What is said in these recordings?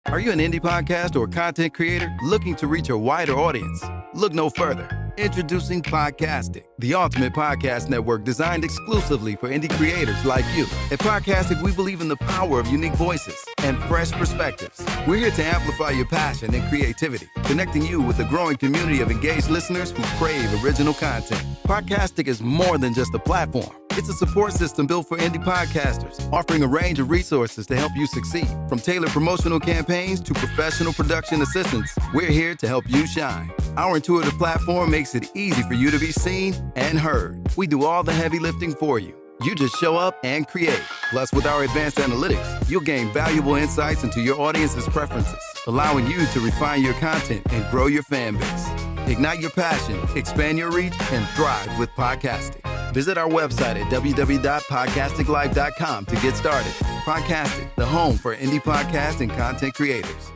Are you an indie podcast or content creator looking to reach a wider audience? Look no further. Introducing Podcastic, the ultimate podcast network designed exclusively for indie creators like you. At Podcastic, we believe in the power of unique voices and fresh perspectives. We're here to amplify your passion and creativity, connecting you with a growing community of engaged listeners who crave original content. Podcastic is more than just a platform. It's a support system built for indie podcasters, offering a range of resources to help you succeed. From tailored promotional campaigns to professional production assistance, we're here to help you shine. Our intuitive platform makes it easy for you to be seen and heard. We do all the heavy lifting for you. You just show up and create. Plus, with our advanced analytics, you'll gain valuable insights into your audience's preferences, allowing you to refine your content and grow your fan base. Ignite your passion, expand your reach, and thrive with podcasting. Visit our website at www.podcasticlife.com to get started. Podcastic, the home for indie podcast and content creators.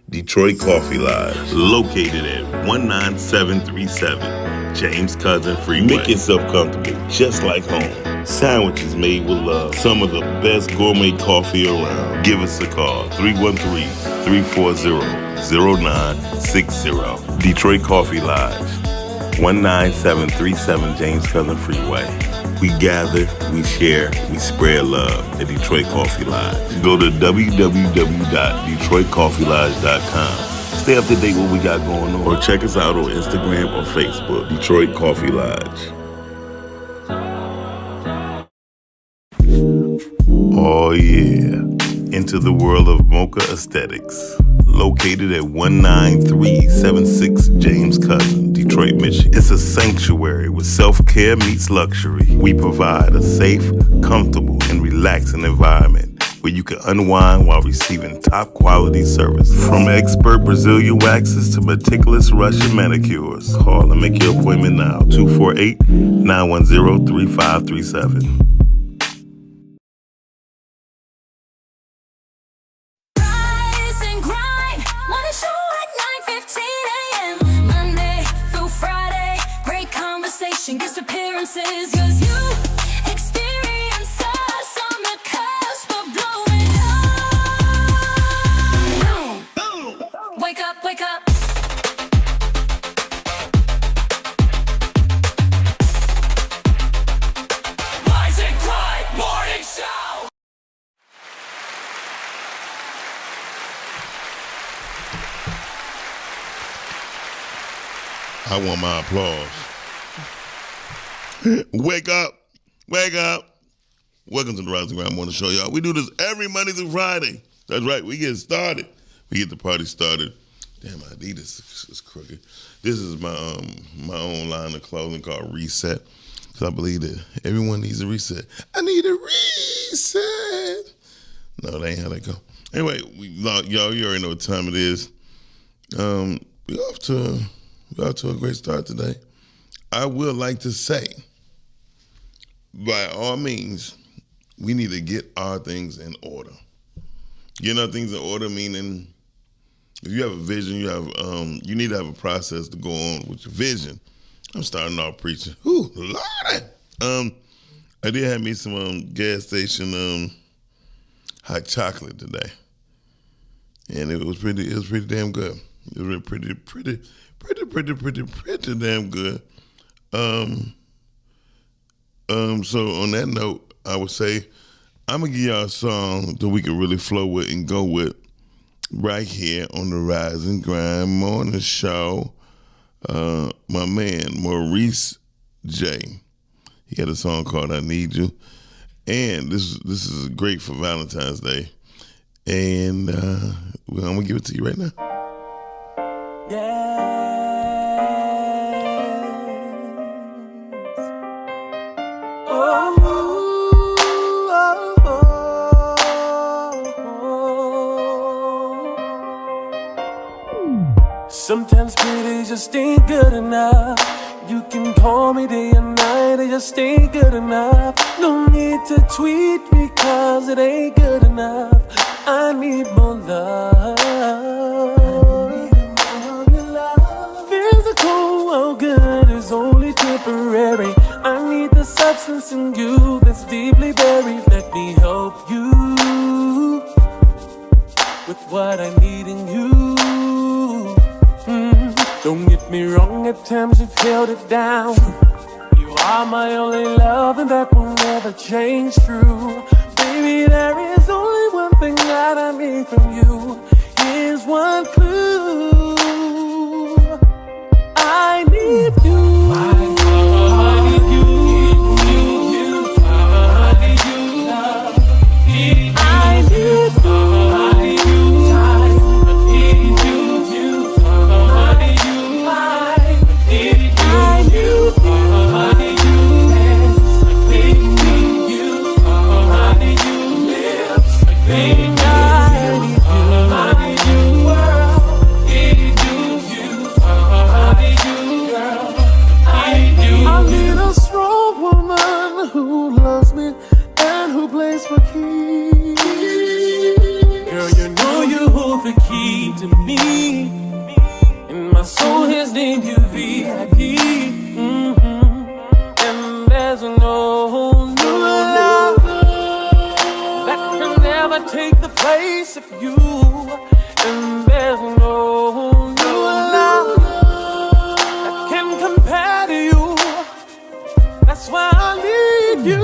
Detroit Coffee Lodge, located at 19737 James Cousin Freeway. Make yourself comfortable, just like home. Sandwiches made with love. Some of the best gourmet coffee around. Give us a call, 313-340-0960. Detroit Coffee Lodge, 19737 James Cousin Freeway. We gather, we share, we spread love at Detroit Coffee Lodge. Go to www.detroitcoffeelodge.com. Stay up to date what we got going on. Or check us out on Instagram or Facebook, Detroit Coffee Lodge. Oh yeah, into the world of mocha aesthetics. Located at 19376 James Cousin, Detroit, Michigan. It's a sanctuary with self-care meets luxury. We provide a safe, comfortable, and relaxing environment where you can unwind while receiving top-quality service. From expert Brazilian waxes to meticulous Russian manicures. Call and make your appointment now, 248-910-3537. Guest appearances, cause you experience us on the cusp of blowing up. Boom. Wake up, wake up. Rise and Grind Morning Show. I want my applause. Wake up. Wake up. Welcome to the Rise and Grind Morning Show, y'all. We do this every Monday through Friday. That's right. We get started. We get the party started. Damn, my Adidas is crooked. This is my own line of clothing called Reset. Because I believe that everyone needs a reset. I need a reset. No, that ain't how that go. Anyway, y'all, you already know what time it is. We off to a great start today. I would like to say, by all means, we need to get our things in order. Getting our things in order meaning if you have a vision, you need to have a process to go on with your vision. I'm starting off preaching. Ooh, Lordy. I did have me some gas station hot chocolate today, and it was pretty damn good. It was really pretty damn good. So on that note, I would say I'm gonna give y'all a song that we can really flow with and go with right here on the Rise and Grind Morning Show. My man Maurice J. He had a song called "I Need You," and this is great for Valentine's Day. And I'm gonna give it to you right now. Sometimes pretty just ain't good enough. You can call me day and night, it just ain't good enough. No need to tweet me cause it ain't good enough. I need more love. Physical, well good is only temporary. I need the a substance in you that's deeply buried. Let me help you with what I need in you. Don't get me wrong, at times you've held it down. You are my only love, and that will never change. True, baby, there is only one thing that I need from you. Here's one clue: I need you. I need you. I need you. I need you. To me, and my soul has named you VIP. And there's no love that can ever take the place of you. And there's no love that can compare to you. That's why I need you.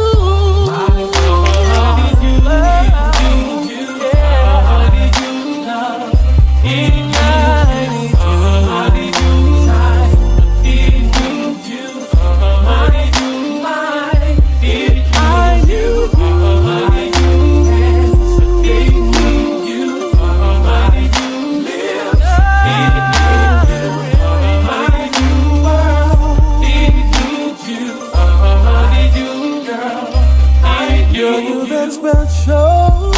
Special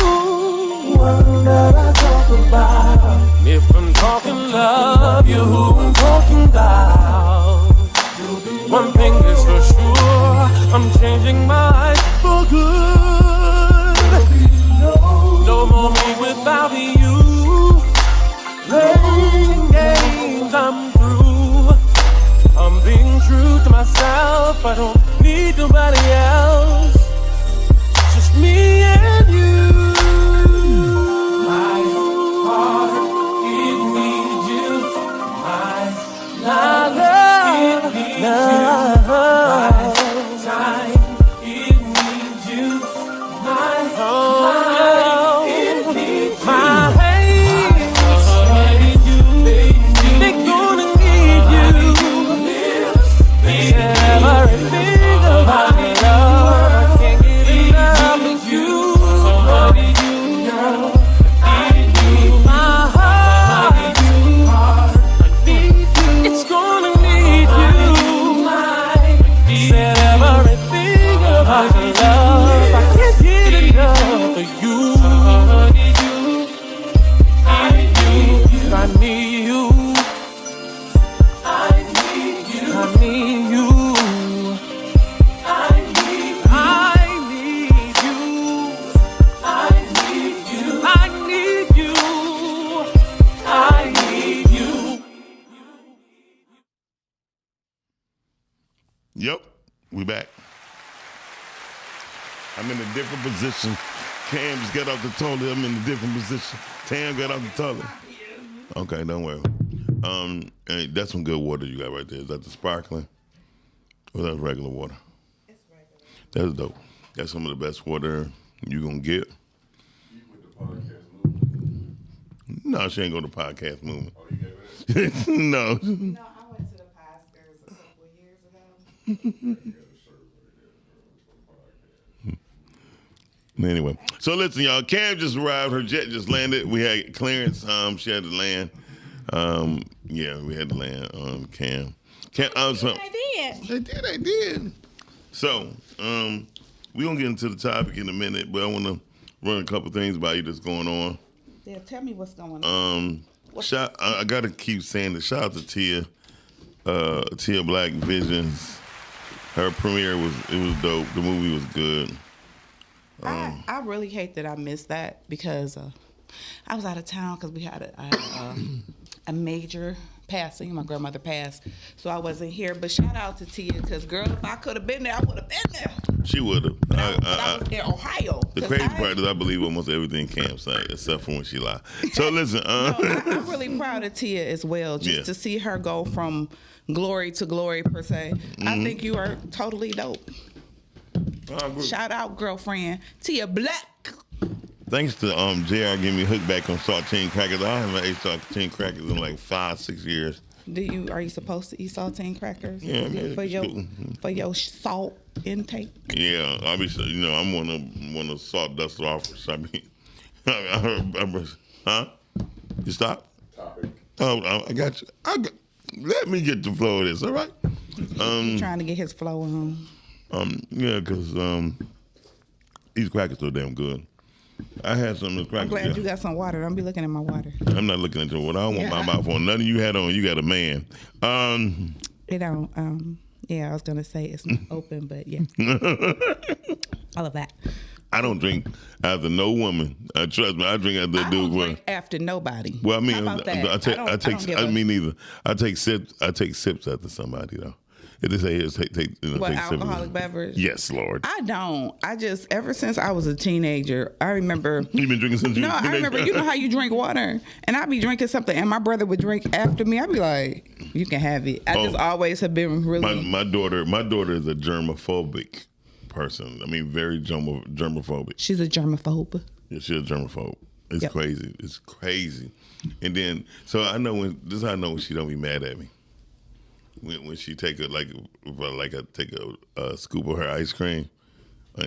one that I talk about. If I'm talking love, you're who I'm talking about. One thing is for sure, I'm changing my life for good. No more me without you. Playing games, I'm through. I'm being true to myself. I don't need nobody else. Just me and you. My heart, it needs you. My love, it needs you. My time, it needs you. My heart, it needs you. My hands, they're gonna need you. Everything about me, love, I can't get enough of you. My heart, it's gonna need you. Said everything about your love, I can't get enough of you. I need you. I need you. I need you. I need you. Yep, we back. I'm in a different position. Cam just got off the toilet. I'm in a different position. Tam got off the toilet. Okay, don't worry. Hey, that's some good water you got right there. Is that the sparkling? Or that's regular water? It's regular. That's dope. That's some of the best water you gonna get. You with the podcast movement? No, she ain't go to podcast movement. Oh, you gave it? No. No, I went to the pastors a couple of years ago. Anyway, so listen, y'all. Cam just arrived. Her jet just landed. We had clearance. She had to land. Yeah, we had to land. Cam. I did. So, we're gonna get into the topic in a minute, but I want to run a couple things by you that's going on. Yeah, tell me what's going on. I gotta keep saying this. Shout out to Tia Black Visions. Her premiere was dope. The movie was good. I really hate that I missed that because I was out of town because we had a major passing. My grandmother passed, so I wasn't here. But shout out to Tia, because girl, if I could have been there, I would have been there. She would have. But I was in Ohio. The crazy part is I believe almost everything campsite except for when she lied. So listen, I'm really proud of Tia as well, just Yeah. to see her go from glory to glory per se. I think you are totally dope. I agree. Shout out, girlfriend Tia Black. Thanks to JR giving me hooked back on saltine crackers. I haven't ate saltine crackers in like 5-6 years. Are you supposed to eat saltine crackers? Yeah, man, for it's your cool. for your salt intake. Yeah, obviously, I'm one of salt dust offers. I mean, huh? You stop? Topic. Oh, I got you. Let me get the flow of this, all right? Trying to get his flow on. Yeah, because these crackers are damn good. I had some of the crackers. I'm glad you got some water. Don't be looking at my water. I'm not looking at your water. I don't want my mouth on. Nothing you had on. You got a man. It don't. Yeah, I was gonna say it's not open, but yeah, all of that. I don't drink after no woman. Trust me, I drink after a I dude. don't Well, drink after nobody. well, I mean, How about that? I take. give I a- mean, neither. I take sips. I take sips after somebody though. If they say here, take What, take sips. alcoholic beverage? Yes, Lord. I don't. I just, ever since I was a teenager, I remember. You've been drinking since you No, was a I remember. teenager? You know how you drink water, and I'd be drinking something, and my brother would drink after me. I'd be like, "You can have it." I just always have been really. My daughter is a germophobic person. I mean, very germophobic. She's a germaphobe. Yeah, she's a germaphobe. It's Yep. crazy. It's crazy. And then, so I know this is how I know when she don't be mad at me. When she take take a scoop of her ice cream,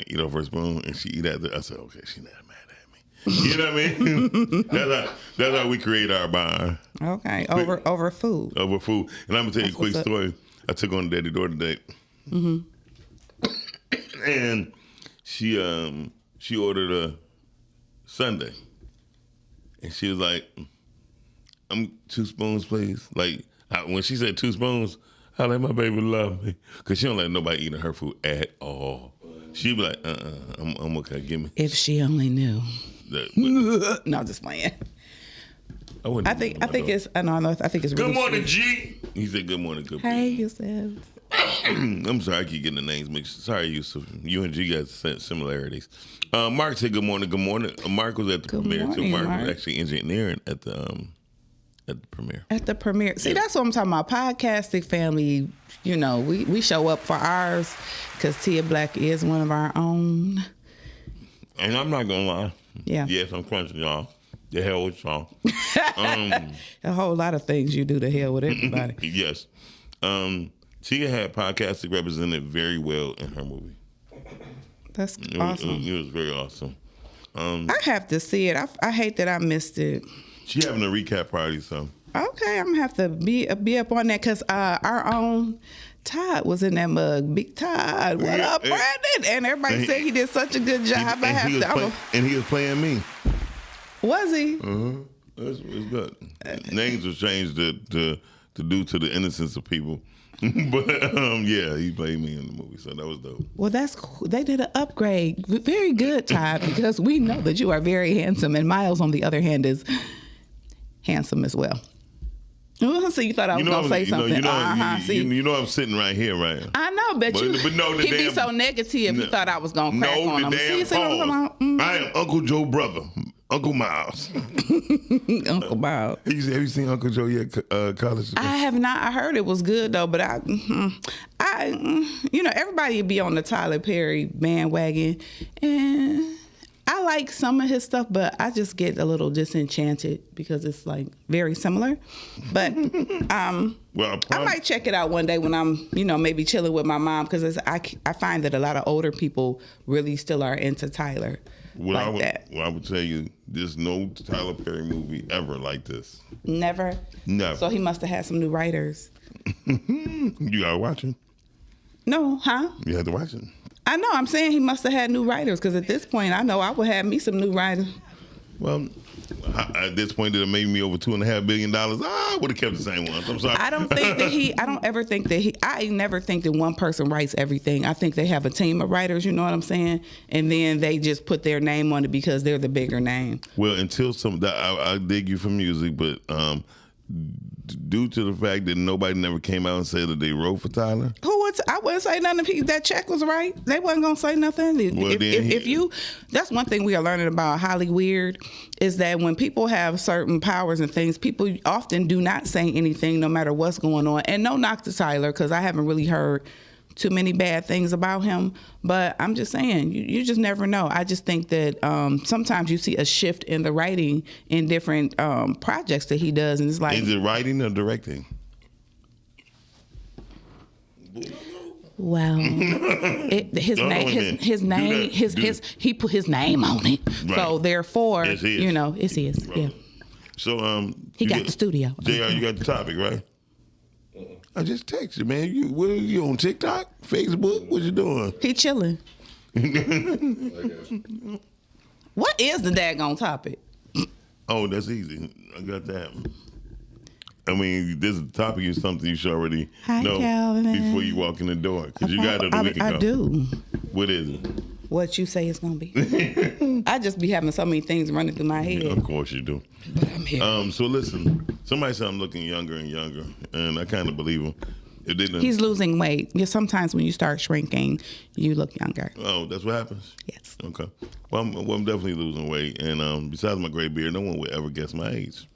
eat off her spoon, and she eat after. I said, okay, she's not mad at me. You know what I mean? that's how we create our bond Okay, over food. over food. And I'm gonna tell you a quick what's up. story. I took on a daddy-daughter date, and she ordered a sundae, and she was like, "I'm 2 spoons, please." Like when she said 2 spoons, I let my baby love me, cause she don't let nobody eat her food at all. She be like, I'm okay. Give me. If she only knew. That. No, I'm just playing. I think it's. I know. I think it's. Good really morning, sweet. G. He said, "Good morning, good." Hey, Yusuf. I'm sorry, I keep getting the names mixed. Sorry, Yusuf. You and G got similarities. Mark said, "Good morning, good morning." Mark was at the Good premiere too. morning, Mark Mark. was actually engineering at the premiere. At the premiere. See, that's what I'm talking about. Podcasting family, we show up for ours because Tia Black is one of our own. And I'm not gonna lie. Yeah. Yes, I'm crunching y'all. The hell with y'all. A whole lot of things you do to hell with everybody. Yes. Tia had podcasting represented very well in her movie. That's It awesome. was, it was very awesome. I have to see it. I hate that I missed it. She having a recap party, so. Okay, I'm gonna have to be up on that because our own Todd was in that mug. Big Todd, what Yeah, up, Brandon? And everybody said he did such a good job. And he was playing me. Was he? It's good. Names was changed to due to the innocence of people. But yeah, he played me in the movie, so that was dope. Well, that's cool. They did an upgrade. Very good, Todd, because we know that you are very handsome, and Miles, on the other hand, is handsome as well. So you thought I was gonna say something? You know I'm sitting right here, right? I know, but no, the he'd be damn- so negative. You thought I was gonna crack on No, him. the damn See what I'm talking about? pause. I am Uncle Joe's brother, Uncle Miles. Uncle Miles. Have you seen Uncle Joe yet? College. I have not. I heard it was good though, but everybody be on the Tyler Perry bandwagon, and I like some of his stuff, but I just get a little disenchanted because it's like very similar. But Well, I might check it out one day when I'm, maybe chilling with my mom because I find that a lot of older people really still are into Tyler that. I would tell you, there's no Tyler Perry movie ever like this. Never. Never. So he must have had some new writers. You gotta watch it. No, huh? You have to watch it. I know. I'm saying he must have had new writers because at this point, I know I would have me some new writers. Well, at this point, it made me over $2.5 billion. I would have kept the same ones. I'm sorry. I don't think that I don't ever think that I never think that one person writes everything. I think they have a team of writers, you know what I'm saying? And then they just put their name on it because they're the bigger name. Well, until I dig you for music, but due to the fact that nobody never came out and said that they wrote for Tyler? I wouldn't say nothing if that check was right. They wasn't gonna say nothing. Well, If you, that's one thing we are learning about Hollywood is that when people have certain powers and things, people often do not say anything no matter what's going on. And no knock to Tyler, because I haven't really heard too many bad things about him, but I'm just saying you just never know. I just think that sometimes you see a shift in the writing in different projects that he does, and it's like, Is it writing or directing? well, his No, name, wait a minute. his name, Do that. he put his name on it, Right. so therefore, It's his. it's his. Yeah, So he you got the studio. JR, you got the topic, right? I just text you, man. You on TikTok, Facebook? What you doing? He chilling. What is the daggone topic? Oh, that's easy. I got that. I mean, this topic is something you should already Hi, know Calvin. before you walk in the door, because you got it a week ago. I do. What is it? What you say it's gonna be. I just be having so many things running through my head. Of course you do. But I'm here. So listen, somebody said I'm looking younger and younger, and I kind of believe him. It didn't. He's losing weight. Yeah, sometimes when you start shrinking, you look younger. Oh, that's what happens? Yes. Okay. Well, I'm definitely losing weight, and besides my gray beard, no one would ever guess my age.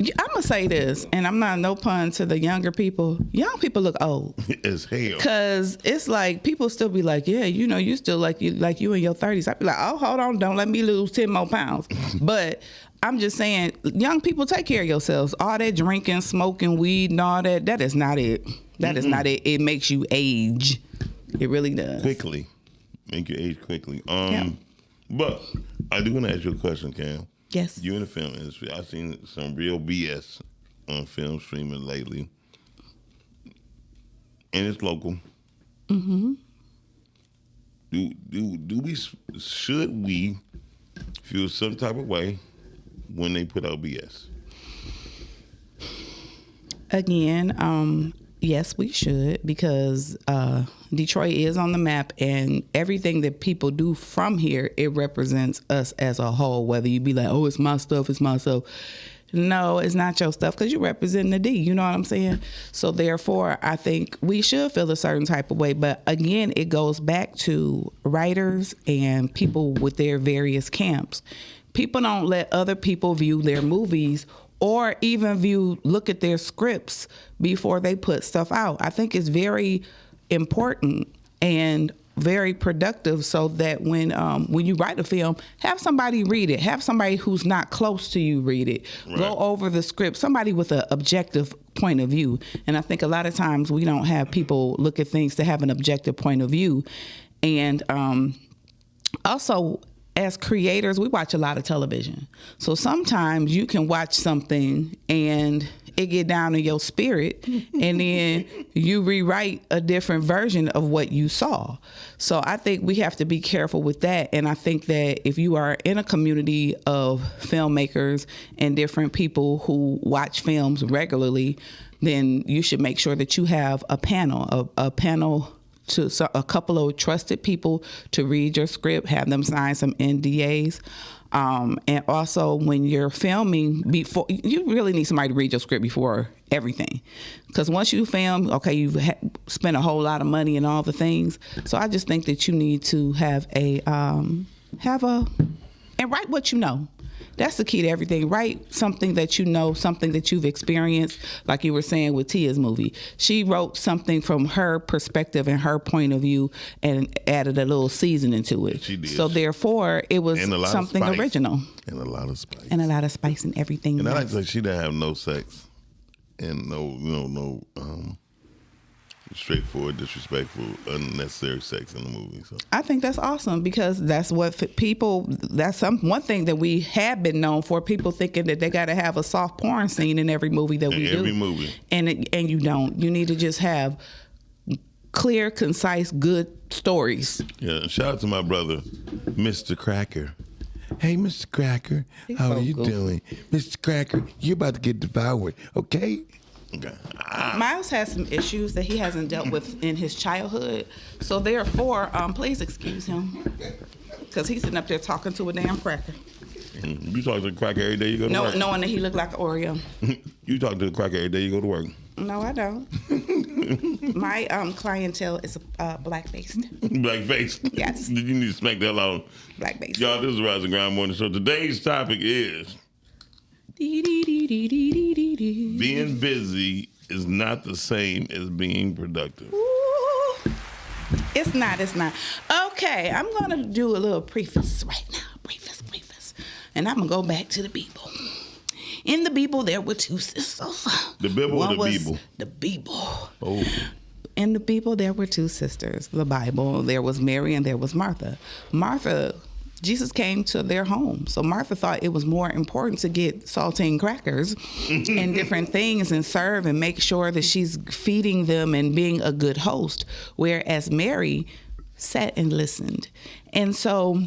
I'm gonna say this, and I'm not no pun to the younger people. Young people look old. As hell. Cause it's like people still be like, yeah, you still like you in your 30s. I'd be like, oh, hold on, don't let me lose 10 more pounds. But I'm just saying, young people, take care of yourselves. All that drinking, smoking, weed, and all that is not it. That is not it. It makes you age. It really does. Quickly. Make you age quickly. Yeah. But I do want to ask you a question, Cam. Yes. You in the film industry. I've seen some real BS on film streaming lately. And it's local. Mm-hmm. Should we feel some type of way when they put out BS? Again, yes, we should, because Detroit is on the map, and everything that people do from here, it represents us as a whole. Whether you be like, oh, it's my stuff, it's my stuff. No, it's not your stuff, because you represent the D. You know what I'm saying? So therefore, I think we should feel a certain type of way. But again, it goes back to writers and people with their various camps. People don't let other people view their movies or even look at their scripts before they put stuff out. I think it's very important and very productive, so that when you write a film, have somebody read it. Have somebody who's not close to you read it. Right. Go over the script. Somebody with an objective point of view. And I think a lot of times we don't have people look at things to have an objective point of view. And also, as creators, we watch a lot of television. So sometimes you can watch something and it get down in your spirit, and then you rewrite a different version of what you saw. So I think we have to be careful with that. And I think that if you are in a community of filmmakers and different people who watch films regularly, then you should make sure that you have a panel, to a couple of trusted people to read your script, have them sign some NDAs. And also, when you're filming, before you really need somebody to read your script before everything, because once you film, okay, you've spent a whole lot of money and all the things. So I just think that you need to have and write what you know. That's the key to everything. Write something that you know, something that you've experienced. Like you were saying with Tia's movie, she wrote something from her perspective and her point of view, and added a little seasoning to it. She did. So therefore, it was something original. And a lot of spice. And a lot of spice and everything. And I like to say she didn't have no sex and no straightforward, disrespectful, unnecessary sex in the movie. So I think that's awesome, because that's what that's one thing that we have been known for, people thinking that they got to have a soft porn scene in every movie that we do. Every movie. And you don't. You need to just have clear, concise, good stories. Yeah, shout out to my brother, Mr. Cracker. Hey, Mr. Cracker, how are you doing? Mr. Cracker, you're about to get devoured, okay? Okay. Miles has some issues that he hasn't dealt with in his childhood, so therefore, please excuse him, because he's sitting up there talking to a damn cracker. You talk to the cracker every day you go to work. Knowing that he looked like an Oreo. You talk to the cracker every day you go to work. No, I don't. My clientele is black-based. Blackface. Yes. You need to smack that out. Black-based. Y'all, this is Rise and Grind Morning Show. Today's topic is being busy is not the same as being productive. Ooh. It's not. Okay, I'm going to do a little preface right now. Preface. And I'm going to go back to the Bible. In the Bible, there were two sisters. The Bible or the Bible? The Bible. Oh. In the Bible, there were two sisters. The Bible, there was Mary and there was Martha. Jesus came to their home. So Martha thought it was more important to get saltine crackers and different things and serve and make sure that she's feeding them and being a good host. Whereas Mary sat and listened. And so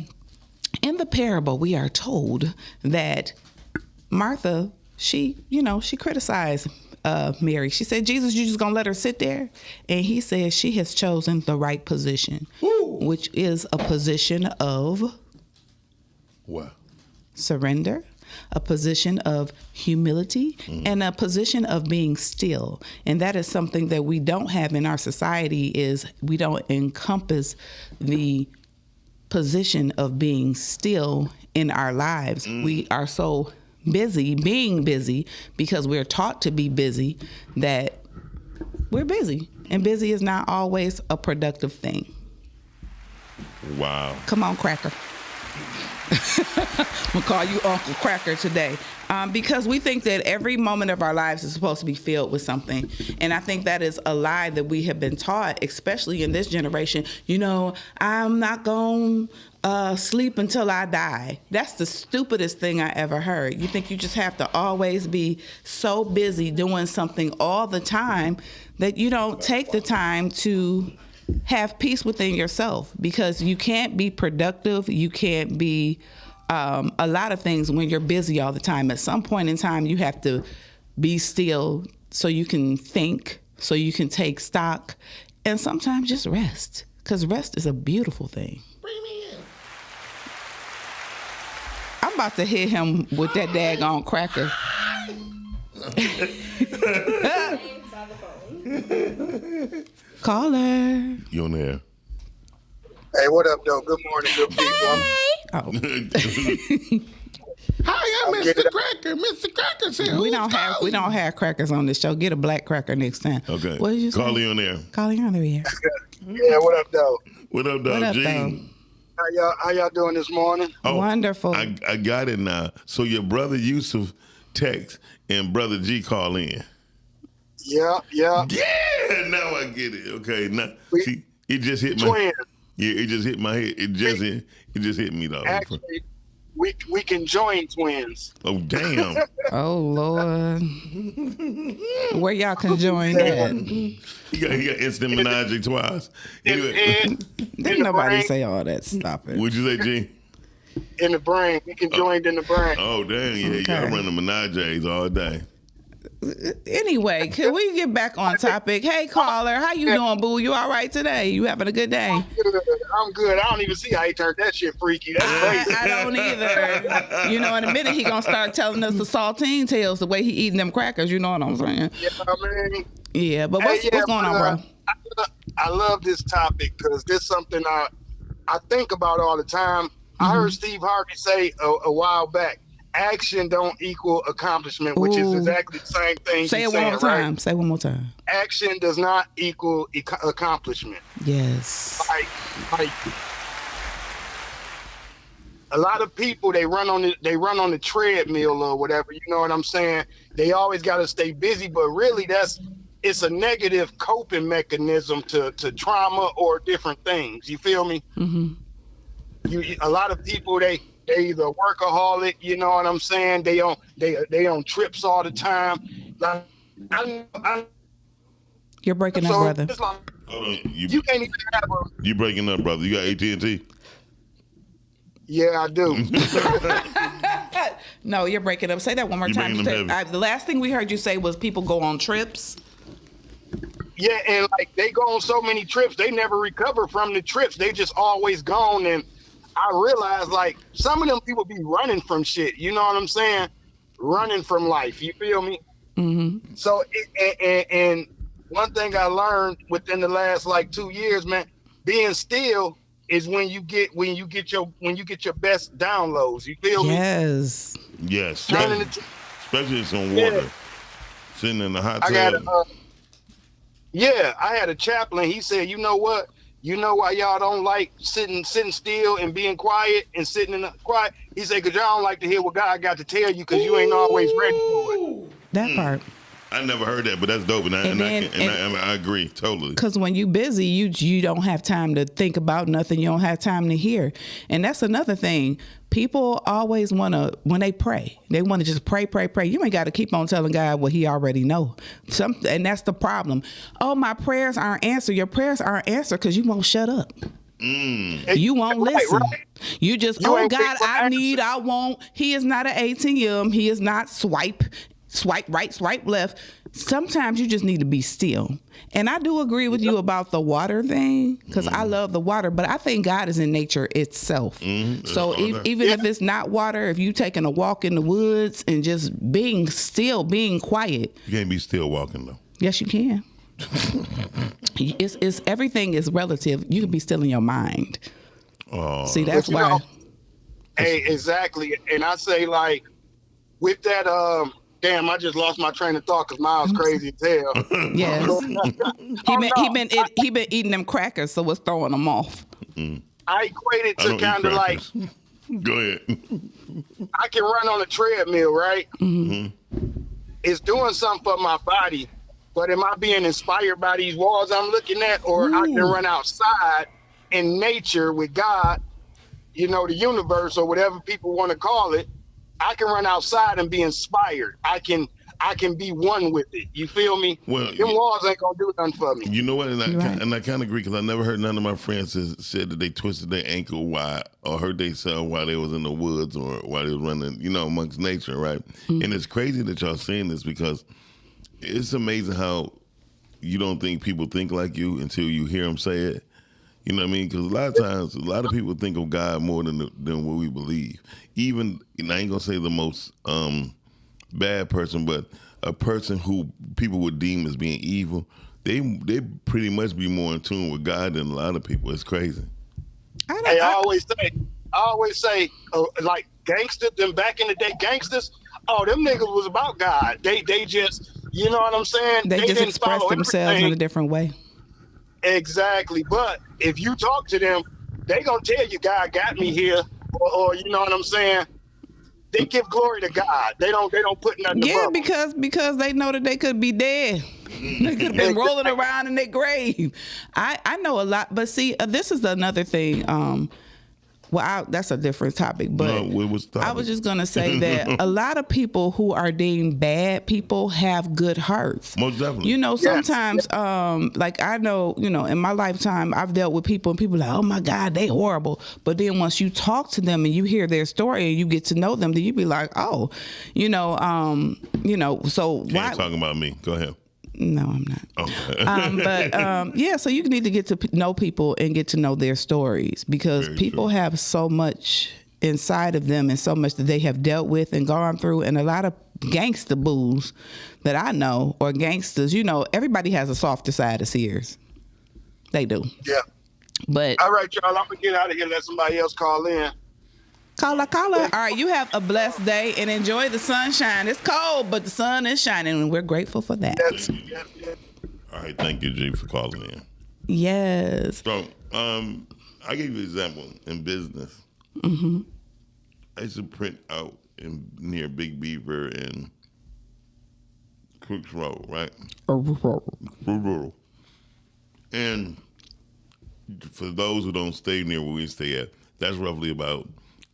in the parable, we are told that Martha, she criticized Mary. She said, Jesus, you just gonna let her sit there? And he said she has chosen the right position, which is a position of What? surrender, a position of humility, and a position of being still. And that is something that we don't have in our society, is we don't encompass the position of being still in our lives. We are so busy being busy because we're taught to be busy that we're busy. And busy is not always a productive thing. Wow. Come on, Cracker. I'm going to call you Uncle Cracker today. Because we think that every moment of our lives is supposed to be filled with something. And I think that is a lie that we have been taught, especially in this generation. I'm not going to sleep until I die. That's the stupidest thing I ever heard. You think you just have to always be so busy doing something all the time that you don't take the time to have peace within yourself, because you can't be productive. You can't be a lot of things when you're busy all the time. At some point in time, you have to be still so you can think, so you can take stock, and sometimes just rest, because rest is a beautiful thing. Bring me in. I'm about to hit him with that daggone cracker. Caller. You on there? Hey, what up, though? Good morning, good people. Oh. Hi, I'm Mr. Cracker. Mr. Cracker said, We don't have crackers on this show. Get a black cracker next time. Okay. What did you say? Carly on there. Carly on there. Yeah. Yeah, what up, though? What up, What dog? up, G? though? How y'all doing this morning? Oh, Wonderful. I got it now. So your brother Yusuf text and brother G call in. Yeah. Yeah, now I get it. Okay, now see, it just hit my Twins. Yeah, it just hit my head. It just hit me though. Actually, we can join twins. Oh damn. Oh Lord. Where y'all can join that? He got instant menage twice. Anyway, Didn't nobody say all that. Stop it. what'd you say, G? In the brain. We can join in the brain. Oh damn, yeah, Okay. y'all run the menages all day. Anyway, can we get back on topic? Hey, caller, how you doing, boo? You all right today? You having a good day? I'm good. I don't even see how he turned that shit freaky. That's crazy. I don't either. In a minute he gonna start telling us the saltine tales, the way he eating them crackers. You know what I'm saying? Yeah, I mean, Yeah, but what's going on, bro? I love this topic because this is something I think about all the time. I heard Steve Harvey say a while back, action don't equal accomplishment, which is Ooh. exactly the same thing. Say it he's one saying, more time. right? Say it one more time. Action does not equal accomplishment. Yes. Like a lot of people, they run on the treadmill or whatever. You know what I'm saying? They always got to stay busy, but really it's a negative coping mechanism to trauma or different things. You feel me? Mm-hmm. A lot of people, they either workaholic, you know what I'm saying? They on trips all the time. Like, You're breaking up, so brother. it's like, Hold on, you can't even have a. you breaking up, brother? You got AT&T? Yeah, I do. No, you're breaking up. Say that one more You time. breaking them heavy. The last thing we heard you say was people go on trips. Yeah, and like they go on so many trips, they never recover from the trips. They just always gone. And I realized like some of them people be running from shit. You know what I'm saying? Running from life. You feel me? Mm-hmm. So, and one thing I learned within the last like 2 years, man, being still is when you get your best downloads. You feel me? Yes. Yes, Turning especially it's on water. Yeah. Sitting in the hot I tub. I had a chaplain. He said, you know what? You know why y'all don't like sitting still and being quiet and sitting in the quiet? He said, because y'all don't like to hear what God got to tell you because you ain't always ready for it. That part. I never heard that, but that's dope, and I agree totally. Because when you busy, you don't have time to think about nothing. You don't have time to hear, and that's another thing. People always want to, when they pray, they want to just pray. You ain't got to keep on telling God what He already know. And that's the problem. Oh, my prayers aren't answered. Your prayers aren't answered because you won't shut up. You won't listen. Right. You just, You oh ain't God, big I need, I won't. He is not an ATM. He is not swipe right, swipe left. Sometimes you just need to be still. And I do agree with you about the water thing, because I love the water, but I think God is in nature itself. So even if it's not water, if you taking a walk in the woods and just being still, being quiet. You can't be still walking though. Yes, you can. It's everything is relative. You can be still in your mind. See, that's you why. know, hey, exactly. And I say like with that, damn, I just lost my train of thought because mine's crazy as hell. Yes. He been eating them crackers, so it's throwing him off. I equate it to kind of like, go ahead. I can run on a treadmill, right? It's doing something for my body, but am I being inspired by these walls I'm looking at, or I can run outside in nature with God, you know, the universe or whatever people want to call it. I can run outside and be inspired. I can be one with it. You feel me? Well, them walls ain't gonna do nothing for me. You know what? And I kind of agree, because I never heard none of my friends said that they twisted their ankle or hurt themselves while they was in the woods or while they was running, you know, amongst nature, right? And it's crazy that y'all saying this, because it's amazing how you don't think people think like you until you hear them say it. You know what I mean? Because a lot of times, a lot of people think of God more than what we believe. Even, and I ain't gonna say the most bad person, but a person who people would deem as being evil, they pretty much be more in tune with God than a lot of people. It's crazy. I always say, like gangsters, them back in the day gangsters. Oh, them niggas was about God. They just, you know what I'm saying? They just didn't express follow themselves everything. in a different way. Exactly. But if you talk to them, they gonna tell you God got me here, or you know what I'm saying? They give glory to God. They don't put nothing above them. because they know that they could be dead. They could have been rolling around in their grave. I know a lot, but see, this is another thing. That's a different topic, but I was just going to say that a lot of people who are deemed bad people have good hearts. Most definitely. You know, sometimes, like I know, you know, in my lifetime, I've dealt with people and people are like, oh my God, they horrible. But then once you talk to them and you hear their story and you get to know them, then you be like, oh, so Can't why? talk about me. Go ahead. No, I'm not. Okay. Yeah, so you need to get to know people and get to know their stories, because people have so much inside of them and so much that they have dealt with and gone through. And a lot of gangster boos that I know, or gangsters, you know, everybody has a softer side of Sears. They do. Yeah. But all right, y'all, I'm gonna get out of here. Let somebody else call in. Caller. All right, you have a blessed day and enjoy the sunshine. It's cold, but the sun is shining, and we're grateful for that. Yes. All right, thank you, G, for calling in. Yes. So, I give you an example in business. I used to print out near Big Beaver and Crooks Road, right? And for those who don't stay near where we stay at, that's roughly about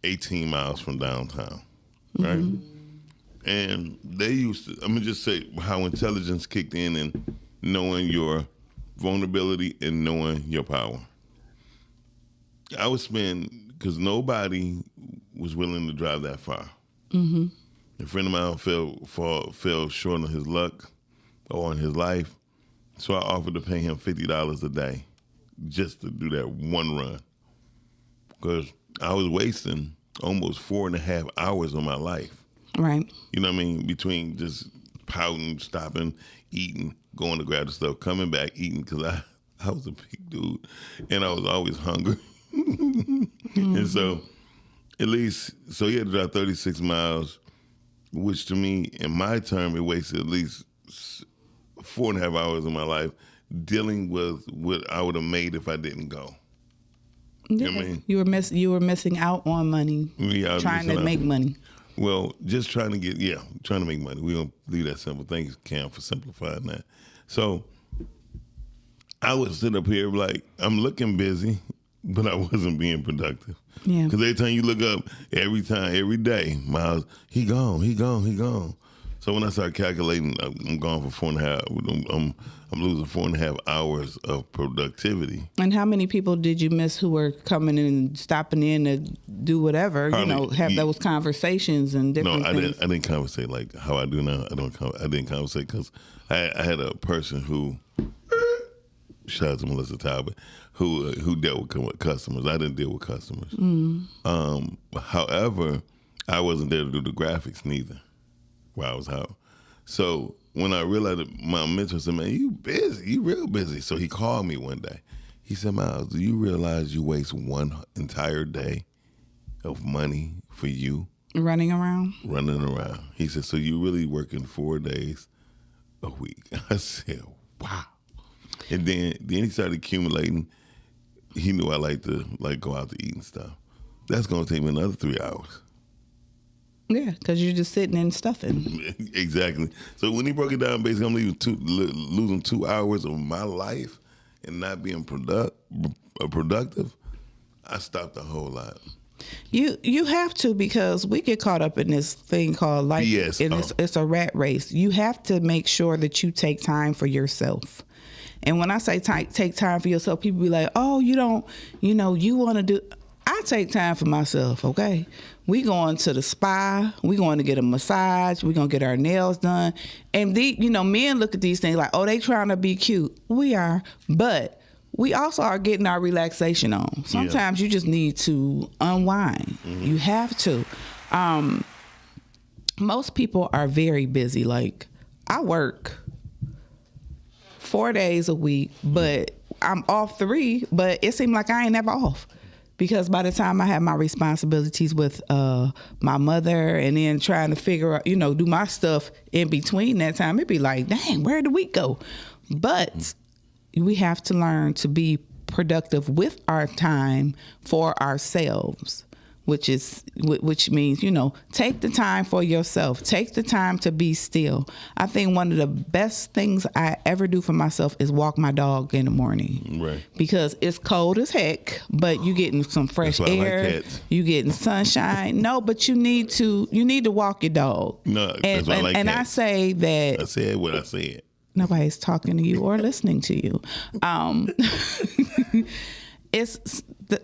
18 miles from downtown, right? And they used to, I'm gonna just say how intelligence kicked in and knowing your vulnerability and knowing your power. I would spend, because nobody was willing to drive that far. A friend of mine fell short on his luck or in his life, so I offered to pay him $50 a day just to do that one run. Because I was wasting almost 4.5 hours of my life. Right. You know what I mean? Between just pouting, stopping, eating, going to grab the stuff, coming back, eating, because I was a big dude and I was always hungry. And so, at least, so he had to drive 36 miles, which to me, in my term, it wasted at least 4.5 hours of my life dealing with what I would have made if I didn't go. Yeah. You know what I mean? You were missing out on money, Yeah, trying to make money. Well, just trying to make money. We don't leave that simple. Thanks, Cam, for simplifying that. So I would sit up here like, I'm looking busy, but I wasn't being productive. Yeah. Because every time you look up, every day, Miles, he gone. So when I start calculating, I'm gone for 4.5. I'm losing 4.5 hours of productivity. And how many people did you miss who were coming in and stopping in to do whatever? Have those conversations and different things? I didn't conversate like how I do now. I didn't conversate because I had a person who, shout out to Melissa Talbot, who dealt with customers. I didn't deal with customers. However, I wasn't there to do the graphics neither while I was out. So when I realized that, my mentor said, man, you busy, you real busy. So he called me one day. He said, Miles, do you realize you waste one entire day of money for you? Running around? Running around. He said, so you really working 4 days a week? I said, wow. And then he started accumulating. He knew I like to go out to eat and stuff. That's going to take me another 3 hours. Yeah, because you're just sitting and stuffing. Exactly. So when he broke it down, basically I'm losing 2 hours of my life and not being productive. I stopped a whole lot. You have to, because we get caught up in this thing called life. Yes. And it's a rat race. You have to make sure that you take time for yourself. And when I say take time for yourself, people be like, oh, you don't, you want to do. I take time for myself, okay? We going to the spa. We going to get a massage. We going to get our nails done. And men look at these things like, oh, they trying to be cute. We are. But we also are getting our relaxation on. Sometimes you just need to unwind. Mm-hmm. You have to. Most people are very busy. Like, I work 4 days a week, but I'm off 3, but it seemed like I ain't never off. Because by the time I have my responsibilities with my mother and then trying to figure out, do my stuff in between that time, it'd be like, dang, where did the week go? But we have to learn to be productive with our time for ourselves, which means, take the time for yourself. Take the time to be still. I think one of the best things I ever do for myself is walk my dog in the morning. Right. Because it's cold as heck, but you getting some fresh air. You getting sunshine. No, but you need to walk your dog. No, that's why I like cats. I say that. I said what I said. Nobody's talking to you or listening to you.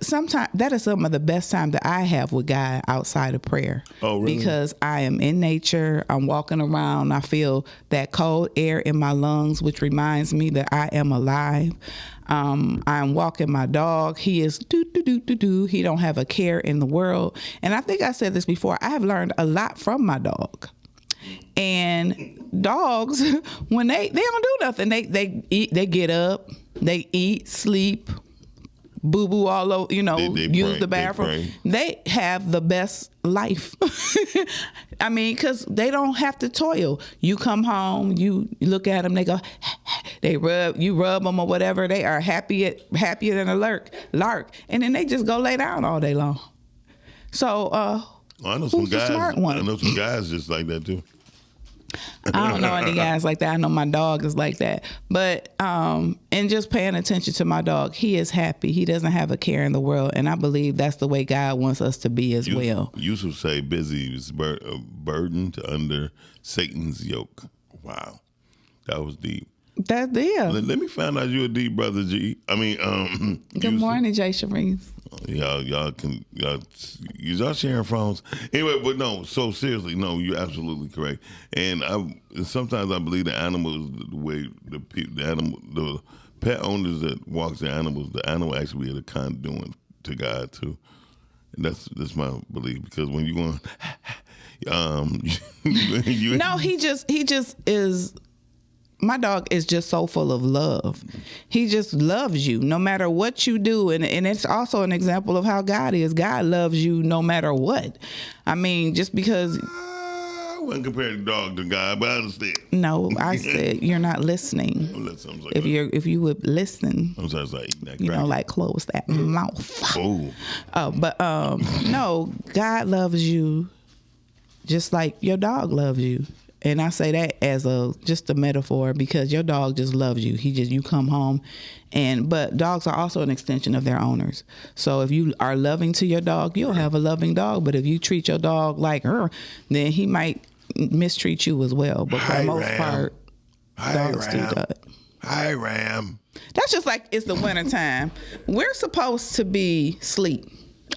Sometimes that is some of the best time that I have with God outside of prayer. Oh, really? Because I am in nature. I'm walking around. I feel that cold air in my lungs, which reminds me that I am alive. I'm walking my dog. He is do. He don't have a care in the world. And I think I said this before. I have learned a lot from my dog. And dogs, when they don't do nothing, they eat, they get up, they eat, sleep, boo-boo all over, use the bathroom. They have the best life. I mean, because they don't have to toil. You come home, you look at them, they go, you rub them or whatever. They are happier than a lark. And then they just go lay down all day long. So, I know some guys. Smart one? I know some guys just like that too. I don't know any guys like that. I know my dog is like that. But and just paying attention to my dog, he is happy. He doesn't have a care in the world, and I believe that's the way God wants us to be as well. Yusuf say busy is burdened under Satan's yoke. Wow, that was deep. That's yeah. Let me find out you're a deep brother, G. I mean, good morning, Jay Sharice. Y'all sharing phones anyway, but no. So seriously, no, you're absolutely correct. And sometimes I believe the animals, the way the pet owners that walks the animal actually are the conduit to God too. That's my belief, because when you going, No, he just is. My dog is just so full of love. He just loves you no matter what you do. And it's also an example of how God is. God loves you no matter what. I mean, just because. I wouldn't compare the dog to God, but I understand. No, I said you're not listening. If you would listen, I'm sorry, like eating that you know, cracker. like close that mouth. Oh. But no, God loves you just like your dog loves you. And I say that as just a metaphor, because your dog just loves you. You come home, but dogs are also an extension of their owners. So if you are loving to your dog, you'll have a loving dog. But if you treat your dog like her, then he might mistreat you as well. But for the most part, dogs do that. Hi, Ram. That's just like it's the wintertime. We're supposed to be asleep.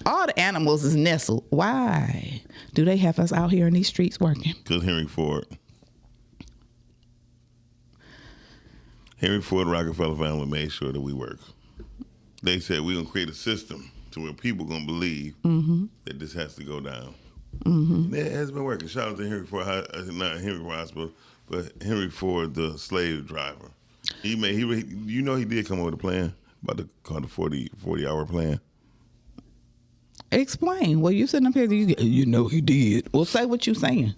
All the animals is nestled. Why do they have us out here in these streets working? Because Henry Ford, Rockefeller family made sure that we work. They said we're going to create a system to where people going to believe that this has to go down. And it has been working. Shout out to Henry Ford, not Henry Ford Hospital, but Henry Ford, the slave driver. He did come up with a plan about the 40-hour plan. Explain. Well, you sitting up here, you know he did. Well, say what you saying.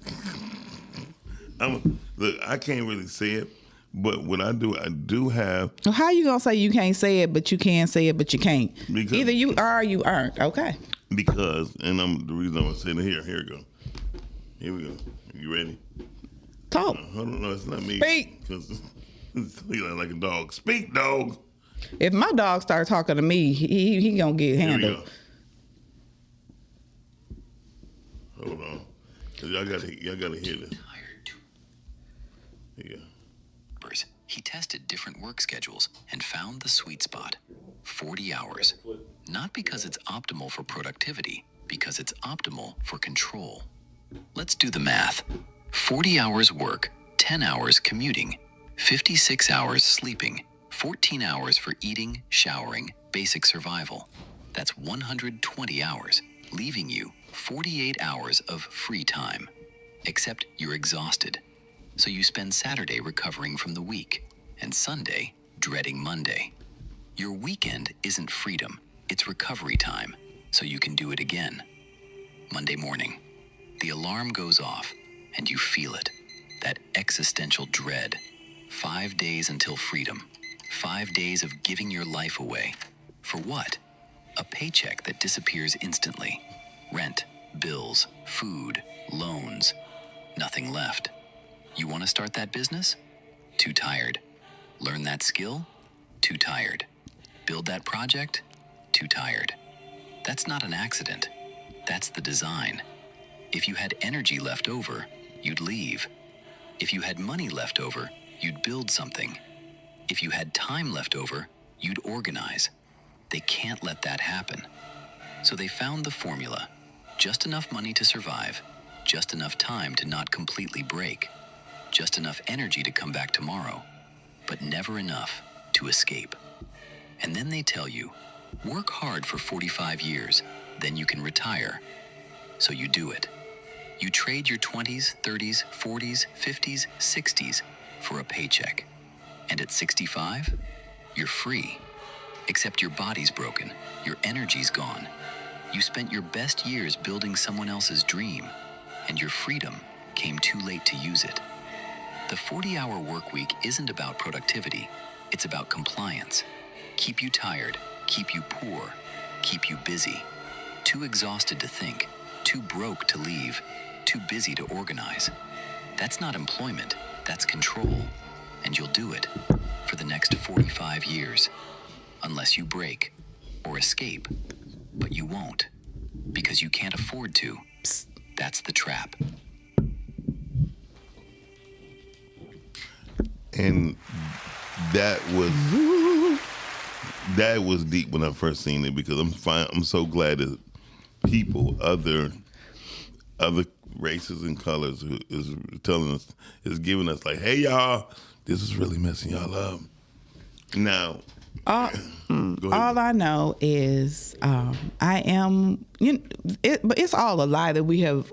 Look, I can't really say it, but what I do have. Well, how you gonna say you can't say it, but you can say it, but you can't? Because, either you are or you aren't. Okay. Because, and the reason I'm saying it here we go. Here we go. You ready? Talk. Hold on, no, it's not me. Speak. Because you like a dog. Speak, dog. If my dog starts talking to me, he gonna get handled. Here we go. Hold on. 'Cause y'all gotta hear this. Here you go. He tested different work schedules and found the sweet spot. 40 hours. Not because it's optimal for productivity, because it's optimal for control. Let's do the math. 40 hours work, 10 hours commuting, 56 hours sleeping, 14 hours for eating, showering, basic survival. That's 120 hours, leaving you 48 hours of free time. Except you're exhausted. So you spend Saturday recovering from the week and Sunday dreading Monday. Your weekend isn't freedom, it's recovery time, so you can do it again. Monday morning, the alarm goes off and you feel it, that existential dread. 5 days until freedom. 5 days of giving your life away. For what? A paycheck that disappears instantly. Rent, bills, food, loans. Nothing left. You want to start that business? Too tired. Learn that skill? Too tired. Build that project? Too tired. That's not an accident. That's the design. If you had energy left over, you'd leave. If you had money left over, you'd build something. If you had time left over, you'd organize. They can't let that happen. So they found the formula. Just enough money to survive, just enough time to not completely break, just enough energy to come back tomorrow, but never enough to escape. And then they tell you, work hard for 45 years, then you can retire. So you do it. You trade your 20s, 30s, 40s, 50s, 60s for a paycheck. And at 65, you're free. Except your body's broken, your energy's gone. You spent your best years building someone else's dream, and your freedom came too late to use it. The 40-hour work week isn't about productivity, it's about compliance. Keep you tired, keep you poor, keep you busy. Too exhausted to think, too broke to leave, too busy to organize. That's not employment, that's control. And you'll do it for the next 45 years. Unless you break or escape. But you won't, because you can't afford to. Psst, that's the trap. And that was deep when I first seen it, because I'm so glad that people, other races and colors, is telling us, is giving us like, hey y'all, this is really messing y'all up. Now, All Go ahead. all I know is I am, but it's all a lie that we have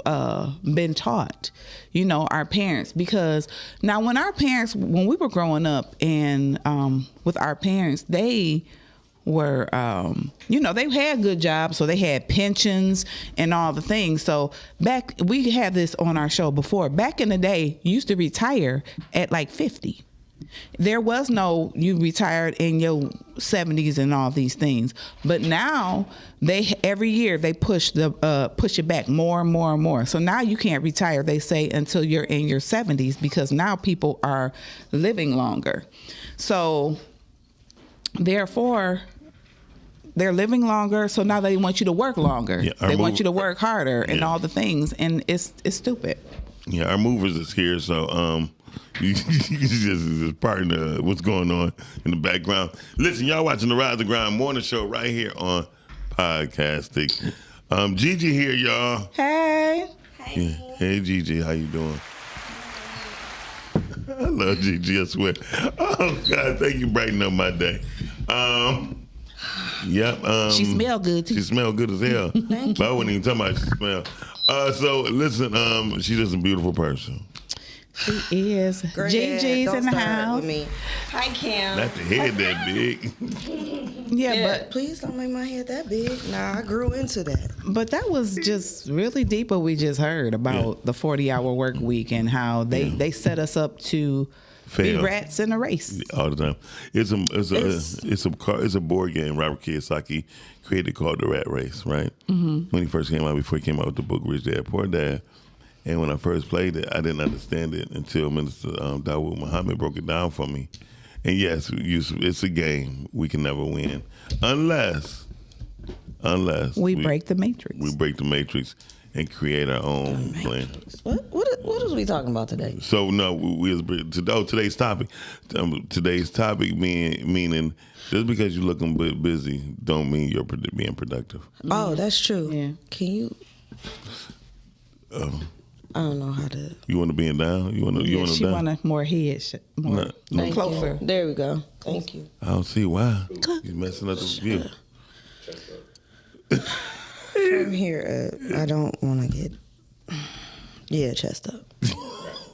been taught, our parents. Because now when we were growing up and with our parents, they were, they had good jobs, so they had pensions and all the things. So we had this on our show before. Back in the day, you used to retire at like 50. There was no you retired in your 70s and all these things. But now every year they push it back more and more and more. So now you can't retire, they say, until you're in your 70s, because now people are living longer. So therefore, they're living longer, so now they want you to work longer. Yeah, they want you to work harder and all the things, and it's stupid. Yeah, our movers is here, so you just partner what's going on in the background. Listen, y'all watching the Rise and Grind morning show right here on Podcastic. GiGi here, y'all. Hey. Yeah. Hey, GiGi, how you doing? I love GiGi, I swear. Oh God, thank you for brightening up my day. Yep. She smell good too. She smell good as hell. But I wasn't even talking about she smell. So listen, she's just a beautiful person. She is. GiGi's in the house. Hi, Cam. Not the head that big. Yeah, but please don't make my head that big. Nah, I grew into that. But that was just really deep what we just heard about the 40-hour work week and how they set us up to Fail. be rats in a race. All the time. It's a board game Robert Kiyosaki created called The Rat Race, right? Mm-hmm. When he first came out, before he came out with the book Rich Dad Poor Dad. And when I first played it, I didn't understand it until Minister Dawood Muhammad broke it down for me. And yes, it's a game. We can never win unless we break the matrix. We break the matrix and create our own plan. What is we talking about today? So no, today's topic. Today's topic meaning just because you're looking busy don't mean you're being productive. Oh, that's true. Yeah. Can you? I don't know how to. You want to bend down? You want to down? She want more head, more closer. There we go. Thank you. I don't see why. You're messing up the view. From here, I don't want to get chest up.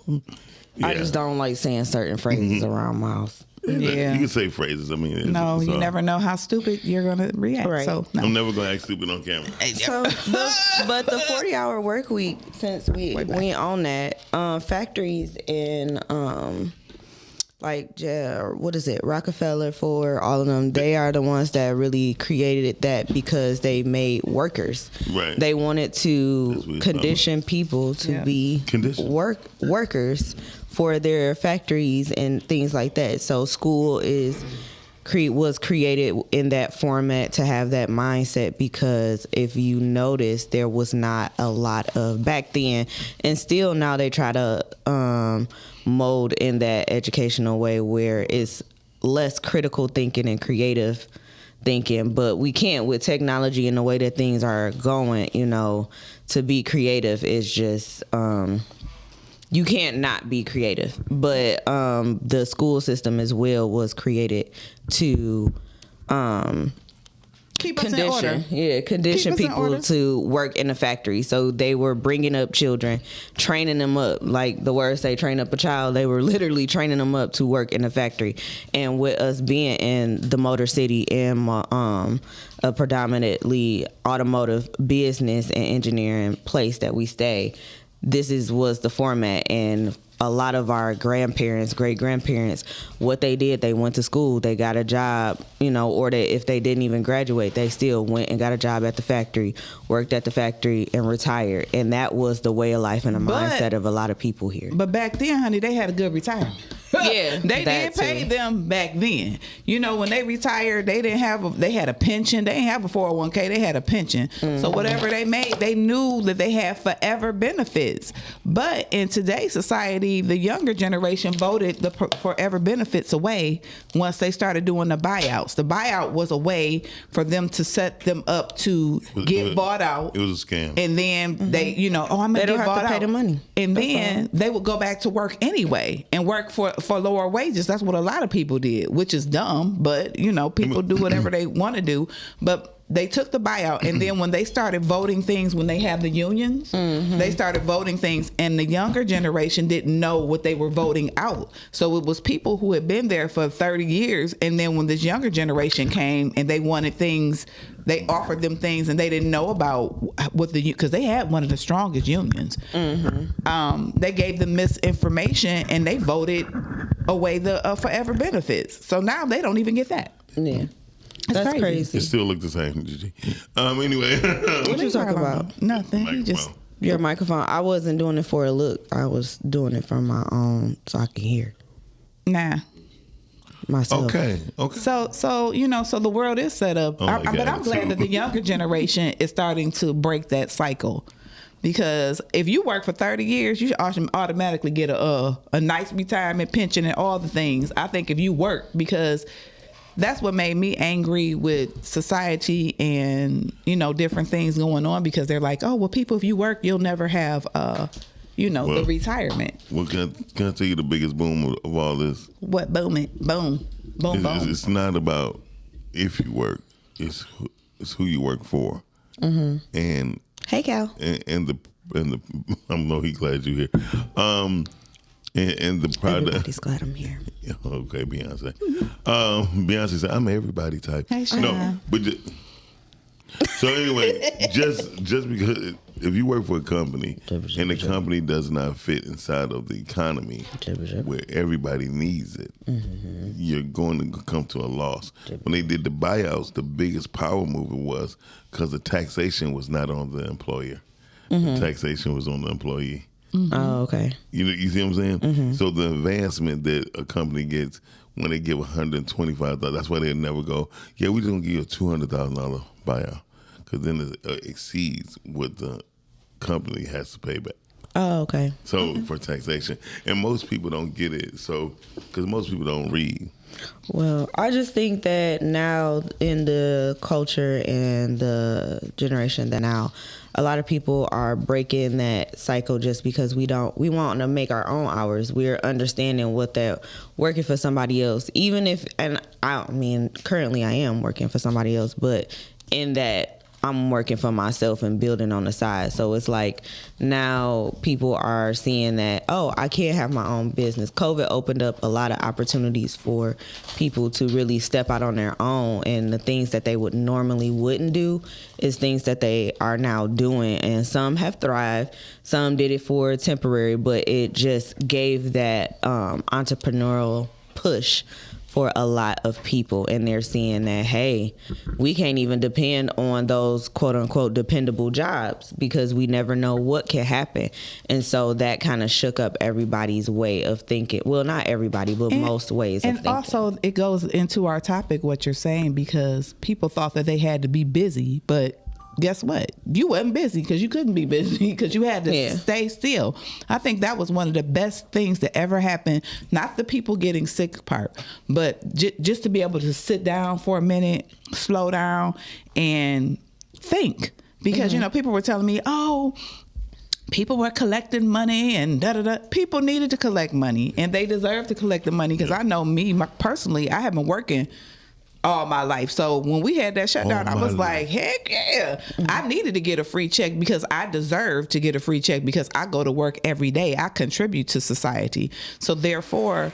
Yeah. I just don't like saying certain phrases around my house. Yeah. You can say phrases. I mean, no, you never know how stupid you're going to react. Right. So no. I'm never going to act stupid on camera. So, but the 40-hour work week, since we on that, factories in what is it, Rockefeller, Ford, all of them, they are the ones that really created that because they made workers. Right. They wanted to condition people to be workers for their factories and things like that. So school was created in that format to have that mindset, because if you notice, there was not a lot of back then, and still now they try to mold in that educational way where it's less critical thinking and creative thinking. But we can't, with technology and the way that things are going, to be creative is just you can't not be creative. But the school system as well was created to keep us in order. Condition people to work in a factory. So they were bringing up children, training them up. Like the words say, train up a child. They were literally training them up to work in a factory. And with us being in the Motor City and a predominantly automotive business and engineering place that we stay, this was the format. And a lot of our grandparents, great grandparents, what they did, they went to school, they got a job, or if they didn't even graduate, they still went and got a job at the factory, worked at the factory, and retired. And that was the way of life and the mindset of a lot of people here. But back then, honey, they had a good retirement. Yeah, they did pay them back then. When they retired, they had a pension. They didn't have a 401k. They had a pension. Mm-hmm. So whatever they made, they knew that they had forever benefits. But in today's society, the younger generation voted the forever benefits away once they started doing the buyouts. The buyout was a way for them to set them up to get bought out. It was a scam. And then they, I'm going to get bought out. Pay the money. And then they would go back to work anyway and work for for lower wages. That's what a lot of people did, which is dumb. But people do whatever they want to do. But they took the buyout, and then when they started voting things, when they have the unions, they started voting things, and the younger generation didn't know what they were voting out. So it was people who had been there for 30 years, and then when this younger generation came and they wanted things, they offered them things, and they didn't know about what because they had one of the strongest unions. They gave them misinformation, and they voted away the forever benefits. So now they don't even get that. Yeah. That's crazy. It still look the same, GiGi. Anyway. What you talking about? Nothing. You just your microphone. I wasn't doing it for a look. I was doing it for my own so I can hear. Nah. Myself. Okay. So the world is set up. Oh my God, but I'm glad that the younger generation is starting to break that cycle. Because if you work for 30 years, you should automatically get a nice retirement pension and all the things. I think if you work, because that's what made me angry with society and, different things going on, because they're like, oh, well, people, if you work, you'll never have, the retirement. Well, can I tell you the biggest boom of all this? What booming? Boom. Boom, boom. It's not about if you work. It's who you work for. And hey, Cal. And the I know he's glad you're here. And the product. Everybody's glad I'm here. Okay, Beyonce. Beyonce said, "I'm everybody type." Hey, no, but so anyway, just because if you work for a company and the company does not fit inside of the economy where everybody needs it, you're going to come to a loss. When they did the buyouts, the biggest power mover was because the taxation was not on the employer. The taxation was on the employee. Oh, okay. You see what I'm saying? So the advancement that a company gets when they give $125,000, that's why they never go, yeah, we're going to give you a $200,000 buyout, because then it exceeds what the company has to pay back. Oh, okay. So for taxation. And most people don't get it, so because most people don't read. Well, I just think that now in the culture and the generation that now, a lot of people are breaking that cycle just because we want to make our own hours. We're understanding what that working for somebody else, even if, and I mean, currently I am working for somebody else, but in that I'm working for myself and building on the side. So it's like now people are seeing that, oh, I can't have my own business. COVID opened up a lot of opportunities for people to really step out on their own. And the things that they would normally wouldn't do is things that they are now doing. And some have thrived. Some did it for temporary, but it just gave that entrepreneurial push for a lot of people, and they're seeing that, hey, we can't even depend on those quote unquote dependable jobs because we never know what can happen. And so that kind of shook up everybody's way of thinking. Well, not everybody, but most ways of thinking. And also it goes into our topic, what you're saying, because people thought that they had to be busy, but guess what? You wasn't busy because you couldn't be busy because you had to stay still. I think that was one of the best things that ever happened. Not the people getting sick part, but just to be able to sit down for a minute, slow down, and think. Because, people were telling me, oh, people were collecting money and da-da-da. People needed to collect money, and they deserve to collect the money, because I know me, personally, I have been working all my life. So when we had that shutdown, I was like, heck yeah. I needed to get a free check because I deserve to get a free check because I go to work every day. I contribute to society. So therefore,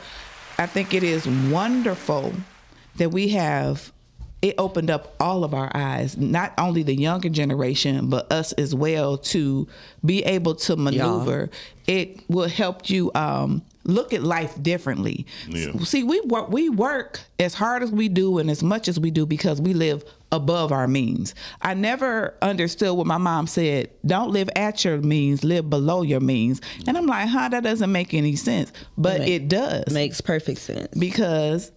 I think it is wonderful that we have, it opened up all of our eyes, not only the younger generation, but us as well, to be able to maneuver. It will help you look at life differently. Yeah. See, we work as hard as we do and as much as we do because we live above our means. I never understood what my mom said, don't live at your means, live below your means. And I'm like, that doesn't make any sense. But it does. Makes perfect sense. Because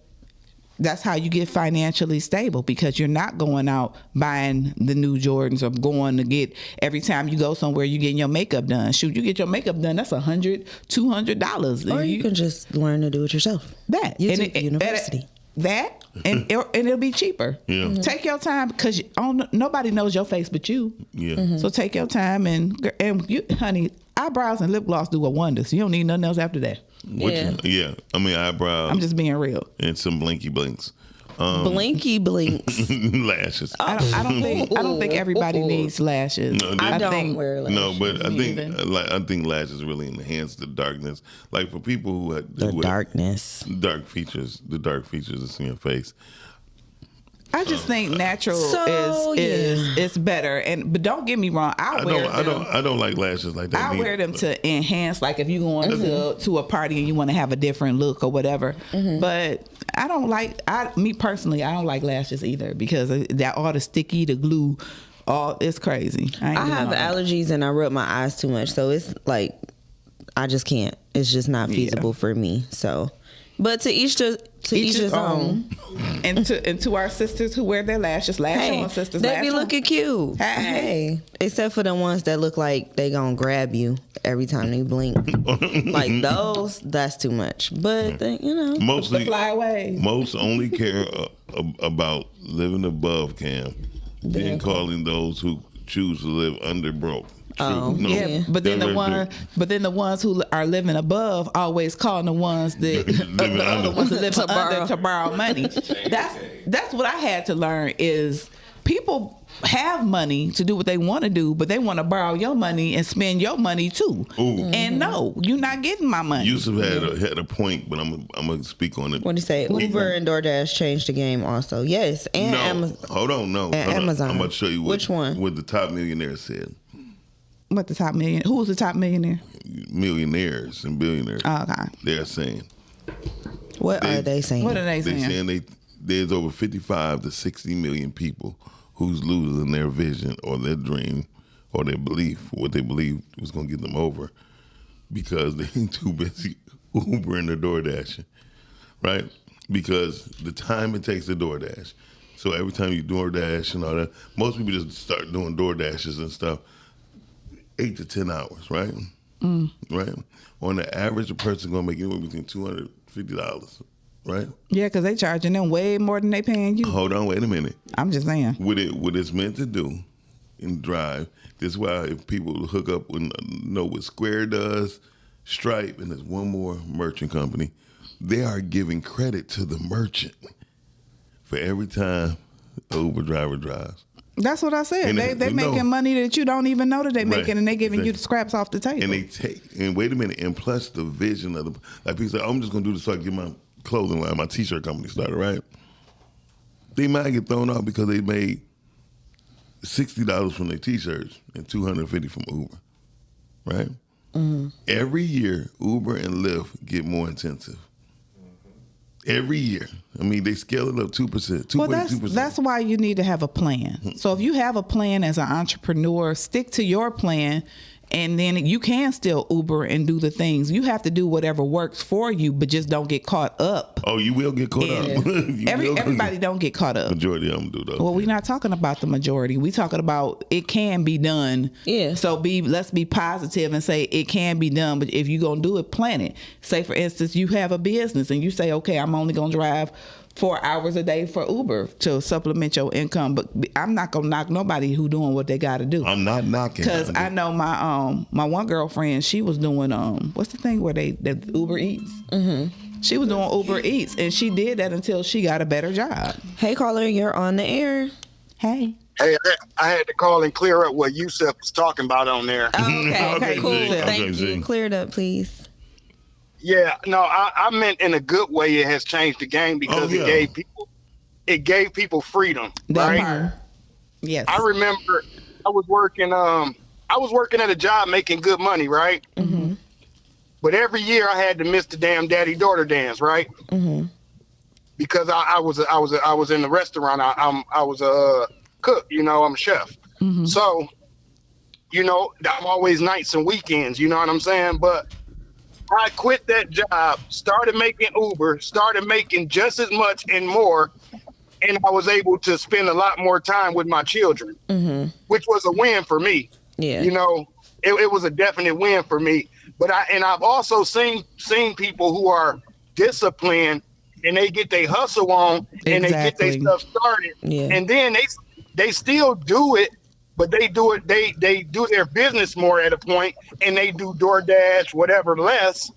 that's how you get financially stable, because you're not going out buying the new Jordans or going to get, every time you go somewhere, you're getting your makeup done. Shoot, you get your makeup done, that's $100, $200. Or you can just learn to do it yourself. That. University. And it'll be cheaper. Yeah. Mm-hmm. Take your time, because nobody knows your face but you. Yeah. Mm-hmm. So take your time and you, honey, eyebrows and lip gloss do a wonder. So you don't need nothing else after that. Yeah. I mean, eyebrows. I'm just being real. And some blinky blinks. Blinky blinks. Lashes. I don't think everybody needs lashes. No, I don't wear lashes. No, but I think lashes really enhance the darkness. Like for people who darkness, dark features, the dark features that's in your face. I just think natural is better, but don't get me wrong. I don't like lashes like that. I wear them to enhance, like if you're going to a party and you want to have a different look or whatever. But I don't like. Me personally, I don't like lashes either because that all the sticky, the glue, it's crazy. I have allergies and I rub my eyes too much, so it's like I just can't. It's just not feasible for me. So. But to each his own. And to our sisters who wear their lashes, on sisters. They be looking cute. Hey. Except for the ones that look like they gonna grab you every time they blink. Like those, that's too much. But mostly fly away. Most only care about living above Cam, then calling those who choose to live under broke. But then the ones who are living above always calling the ones that the other ones that live under to borrow money. That's what I had to learn is people have money to do what they want to do, but they want to borrow your money and spend your money too. And no, you're not getting my money. Yusuf had a point, but I'm gonna speak on it. What do you say? Uber and DoorDash changed the game also. Yes, and Amazon. Hold on, Amazon. I'm about to show you which one. What the top millionaire said. What the top millionaire? Who was the top millionaire? Millionaires and billionaires. Oh, okay. They're saying. What are they saying? What are they saying? They're saying there's over 55 to 60 million people who's losing their vision or their dream or their belief, what they believe was going to get them over because they ain't too busy Ubering or DoorDashing, right? Because the time it takes to DoorDash. So every time you DoorDash and all that, most people just start doing DoorDashes and stuff. 8 to 10 hours, right? Right? On the average, a person gonna make anywhere between $250, right? Yeah, because they charging them way more than they paying you. Hold on, wait a minute. I'm just saying. What it's meant to do and drive, this is why if people hook up with know what Square does, Stripe, and there's one more merchant company, they are giving credit to the merchant for every time an Uber driver drives. That's what I said. They making money that you don't even know that they making, and they giving you the scraps off the table. And they take, and wait a minute, and plus the vision of like people say, I'm just gonna do this so I can get my clothing line, my t-shirt company started, right? They might get thrown out because they made $60 from their t-shirts and $250 from Uber, right? Every year, Uber and Lyft get more intensive. Every year. I mean, they scale it up 2%, 2.2%. Well, that's why you need to have a plan. So if you have a plan as an entrepreneur, stick to your plan, and then you can still Uber and do the things. You have to do whatever works for you, but just don't get caught up. Oh, you will get caught up. Everybody don't get caught up. Majority of them do, though. Well, we're not talking about the majority. We talking about it can be done. Yeah. So let's be positive and say it can be done. But if you're going to do it, plan it. Say, for instance, you have a business and you say, okay, I'm only going to drive 4 hours a day for Uber to supplement your income, but I'm not gonna knock nobody who doing what they got to do. I'm not knocking because I know my one girlfriend, she was doing what's the thing where the Uber Eats. She was doing Uber Eats, and she did that until she got a better job. Hey, caller, you're on the air. Hey, I had to call and clear up what Yusuf was talking about on there. Okay, cool. Thank you. Clear it up, please. Yeah, no, I meant in a good way. It has changed the game because it gave people freedom, right? Yes. I remember I was working at a job making good money, right? But every year I had to miss the damn daddy-daughter dance, right? Because I was in the restaurant. I was a cook, I'm a chef. So, I'm always nights and weekends. You know what I'm saying? But I quit that job, started making Uber, started making just as much and more, and I was able to spend a lot more time with my children, which was a win for me. Yeah, it was a definite win for me. But I've also seen people who are disciplined and they get their hustle on and they get their stuff started, and then they still do it. But they do it. They do their business more at a point, and they do DoorDash, whatever, less.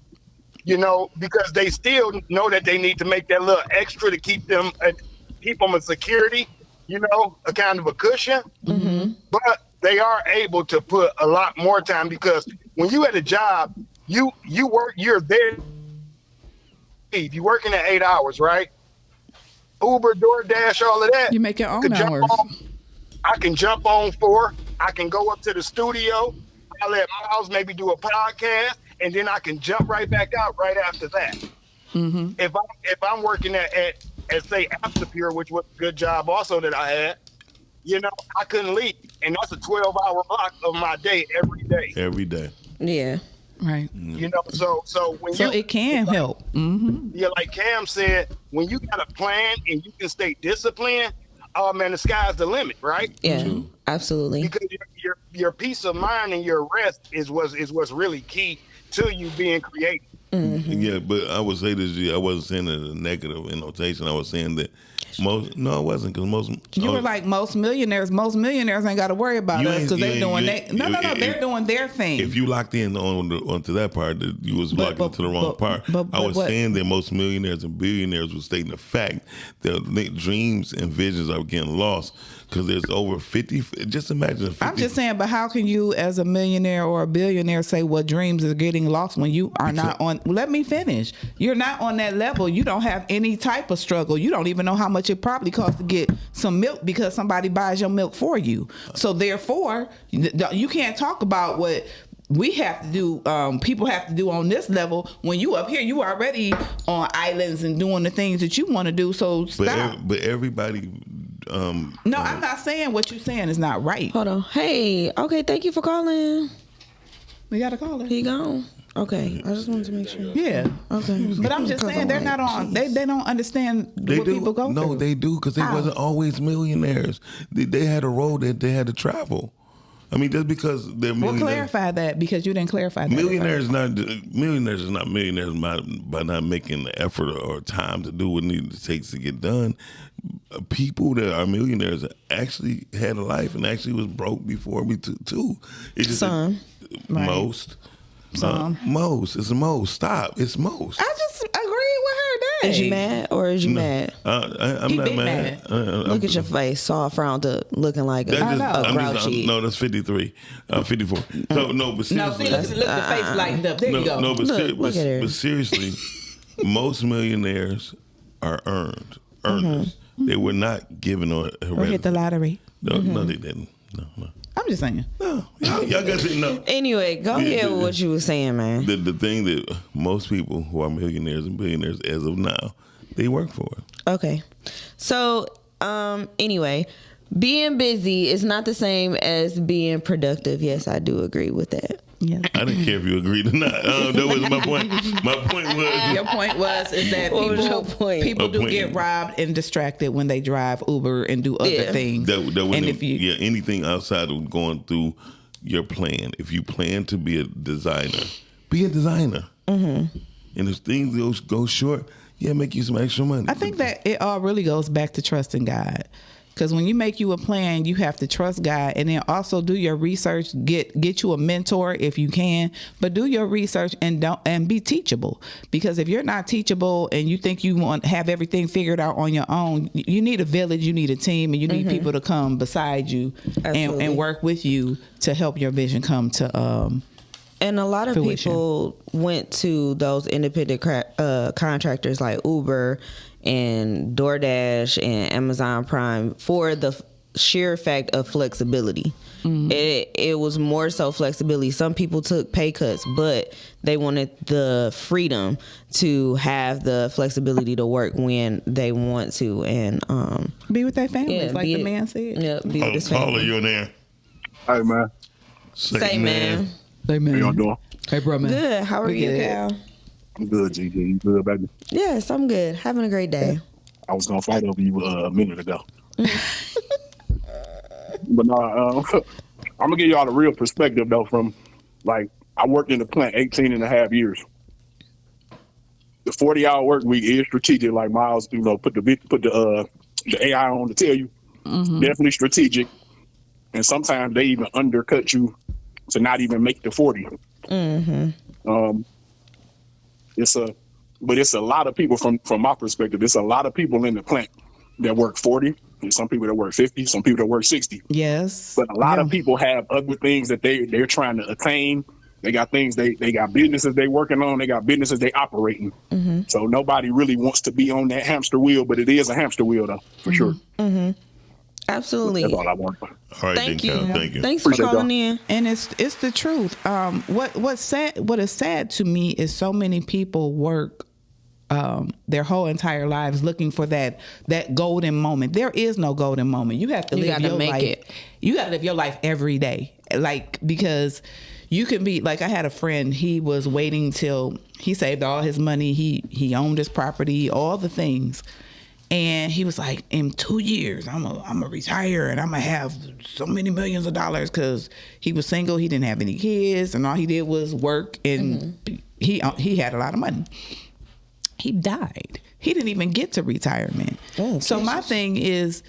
you know, because they still know that they need to make that little extra to keep them a security, you know, a kind of a cushion. But they are able to put a lot more time, because when you at a job, you're there. You're working at 8 hours, right? Uber, DoorDash, all of that. You make your own hours. I can jump on 4. I can go up to the studio. I let Miles maybe do a podcast, and then I can jump right back out right after that. If I'm working at say Aptapure, which was a good job also that I had, you know, I couldn't leave, and that's a 12-hour block of my day every day. Every day. Yeah. Right. You know, so when it can help. Yeah, like Cam said, when you got a plan and you can stay disciplined, oh man, the sky's the limit, right? Yeah, absolutely. Because your peace of mind and your rest is what's really key to you being creative. Yeah, but I would say this, G, I wasn't saying it in a negative annotation. I was saying that I wasn't, because you were like most millionaires ain't got to worry about us because they're doing they're doing their thing. If you locked in onto that part, that you was locked into the wrong part. I was saying that most millionaires and billionaires were stating the fact that their dreams and visions are getting lost. Because there's over 50, just imagine 50. I'm just saying, but how can you as a millionaire or a billionaire say what dreams are getting lost when you are not on, let me finish. You're not on that level. You don't have any type of struggle. You don't even know how much it probably costs to get some milk because somebody buys your milk for you. So therefore, you can't talk about what we have to do, people have to do on this level. When you up here, you already on islands and doing the things that you want to do. So stop. But everybody... no, I'm not saying what you're saying is not right. Hold on. Hey, okay, thank you for calling. We got to call him. He gone. Okay, I just wanted to make sure. Yeah. Okay. But I'm just saying they're not on. They don't understand what people go through. No, they do, because they wasn't always millionaires. They had a road that they had to travel. I mean, just because they're millionaires. Well, clarify that, because you didn't clarify that. Millionaires is not millionaires by not making the effort or time to do what it takes to get done. People that are millionaires actually had a life and actually was broke before me too. It's just Some. Most. Most. It's most. Stop. It's most. I just agree with her. Dang. Is you mad or is you mad? I'm not mad. Look at your face, all frowned up, looking like a grouchy. No, that's 53, 54. So no, but seriously, no, see, look, the face lightened up. There you go. No, but, look at her. But seriously, most millionaires are earners. They were not given or hit the lottery. No, no, they didn't. No. I'm just saying. No, y'all got to know. Anyway, go ahead with what you were saying, man. The thing that most people who are millionaires and billionaires as of now, they work for it. Okay. So, anyway, being busy is not the same as being productive. Yes, I do agree with that. Yeah. I didn't care if you agreed or not. That was my point. My point was... Your point was is that people do get robbed and distracted when they drive Uber and do other things. And if you anything outside of going through your plan, if you plan to be a designer, be a designer. And if things go short, make you some extra money. I think that it all really goes back to trusting God. Because when you make you a plan, you have to trust God, and then also do your research. Get you a mentor if you can, but do your research and be teachable. Because if you're not teachable and you think you want to have everything figured out on your own, you need a village, you need a team, and you need people to come beside you and work with you to help your vision come to. And a lot of people went to those independent contractors like Uber and DoorDash and Amazon Prime for the sheer fact of flexibility. It was more so flexibility. Some people took pay cuts, but they wanted the freedom to have the flexibility to work when they want to and be with their families, like the man said. Yeah, be with his family. Paula, you in there? Hey, man. Say, man. Hey, man. How y'all doing? Hey, bro, man. Good. How are you, Cal? I'm good, GiGi. You good, baby? Yes, I'm good. Having a great day. I was going to fight over you a minute ago. But no, I'm going to give y'all the real perspective, though, from, like, I worked in the plant 18 and a half years. The 40-hour work week is strategic, like Miles, put the AI on to tell you. Definitely strategic. And sometimes they even undercut you to not even make the 40. But it's a lot of people from my perspective. It's a lot of people in the plant that work 40, and some people that work 50, some people that work 60. Yes. But a lot of people have other things that they're trying to attain. They got things they got businesses they working on. They got businesses they operating. Mm-hmm. So nobody really wants to be on that hamster wheel, but it is a hamster wheel though, for sure. Mm-hmm. Absolutely. That's all I want. All right, Thank you. Thank you. Thanks Appreciate for calling y'all. in. And it's the truth. What is sad to me is so many people work their whole entire lives looking for that golden moment. There is no golden moment. You have to live your life. You got to live your life every day. Like, because you can be like, I had a friend, he was waiting till he saved all his money. He owned his property, all the things. And he was like, in 2 years, I'm a retire and I'm gonna have so many millions of dollars, because he was single, he didn't have any kids, and all he did was work, and he had a lot of money. He died. He didn't even get to retirement. Oh, so my thing is,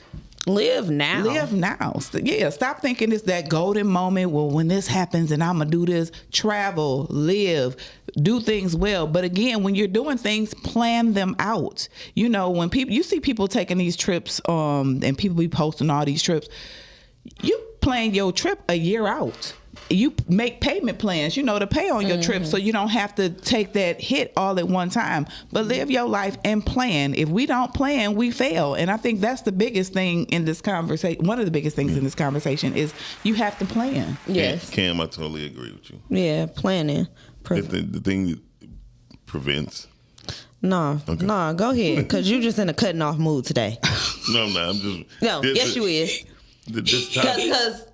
live now. Live now. Yeah, stop thinking it's that golden moment. Well, when this happens and I'm going to do this. Travel, live, do things well. But again, when you're doing things, plan them out. You know, when you see people taking these trips, and people be posting all these trips, you plan your trip a year out. You make payment plans, to pay on your trip, so you don't have to take that hit all at one time. But live your life and plan. If we don't plan, we fail. And I think that's the biggest thing in this conversation. One of the biggest things in this conversation is you have to plan. Yes. Cam, I totally agree with you. Yeah, planning. The thing that prevents. No, go ahead, because you just in a cutting off mood today. No, I'm not. I'm just. No, yes, you is. Because.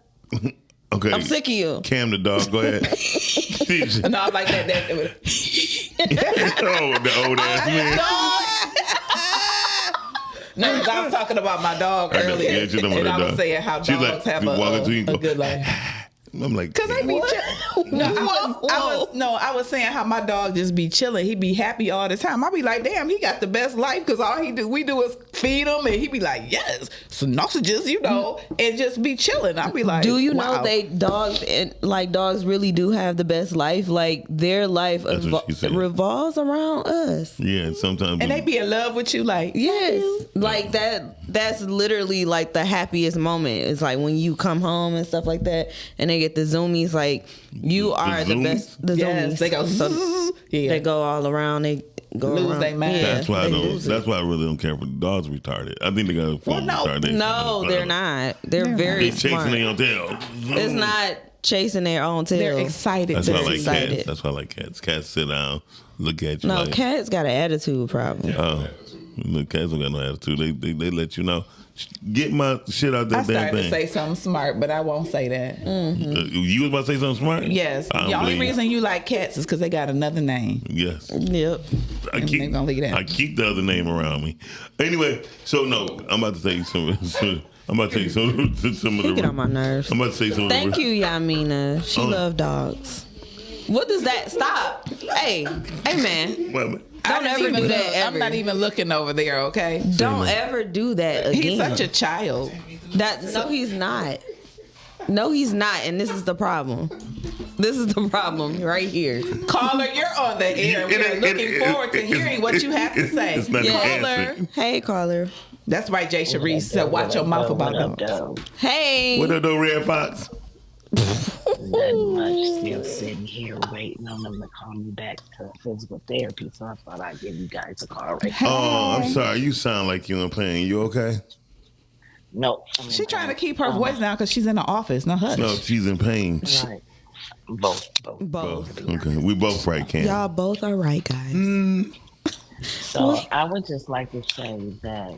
Okay. I'm sick of you. Cam the dog, go ahead. No, I like that. Oh, the old ass man. No, because I was talking about my dog earlier. Yeah, and I was saying how dogs have a good life. I'm like, because they be chilling. I was saying how my dog just be chilling. He be happy all the time. I be like, damn, he got the best life, because all we do is feed him, and he be like, yes, sausages, and just be chilling. I be like, do you wow. know dogs really do have the best life? Like, their life revolves around us. Yeah, sometimes. And they be in love with you, like, yes, like that's literally like the happiest moment. It's like when you come home and stuff like that, and they get the zoomies. Like, you are the best. The zoomies. They go. They go all around. They go lose their mind. Yeah, that's why I really don't care for the dogs retarded. I think they got a form of retardation. No, they're not. They're very smart. Chasing their own tail. It's not chasing their own tail. They're excited. That's why I like cats. That's why I like cats. Cats sit down, look at you. No, cats got an attitude problem. Oh, look, cats don't got no attitude. They let you know. Get my shit out that damn thing. I started to say something smart, but I won't say that. You was about to say something smart? Yes. The only reason you like cats is because they got another name. Yes. Yep. I keep the other name around me. Anyway, so no, I'm about to tell you some. I'm about to tell you some of the. Get on my nerves. I'm about to say some. Thank you, Yamina. She love dogs. What does that? Stop. Hey, man. Well, Don't ever do that ever. I'm not even looking over there, okay? Don't ever do that again. He's such a child. No, he's not. No, he's not, and this is the problem. This is the problem right here. Caller, you're on the air. We're looking forward to hearing what you have to say. Caller. Hey, caller. That's right, Jay Sharice said, watch your mouth about dogs. Hey. What up, though, Red Fox? Nothing much. Still sitting here waiting on them to call me back to physical therapy, so I thought I'd give you guys a call right now. Oh, I'm sorry. You sound like you in pain. You okay? No. She's trying to keep her voice down because she's in the office. No, hush. No, she's in pain. Right. Both. Okay, we both right, Cam. Y'all both are right, guys. So I would just like to say that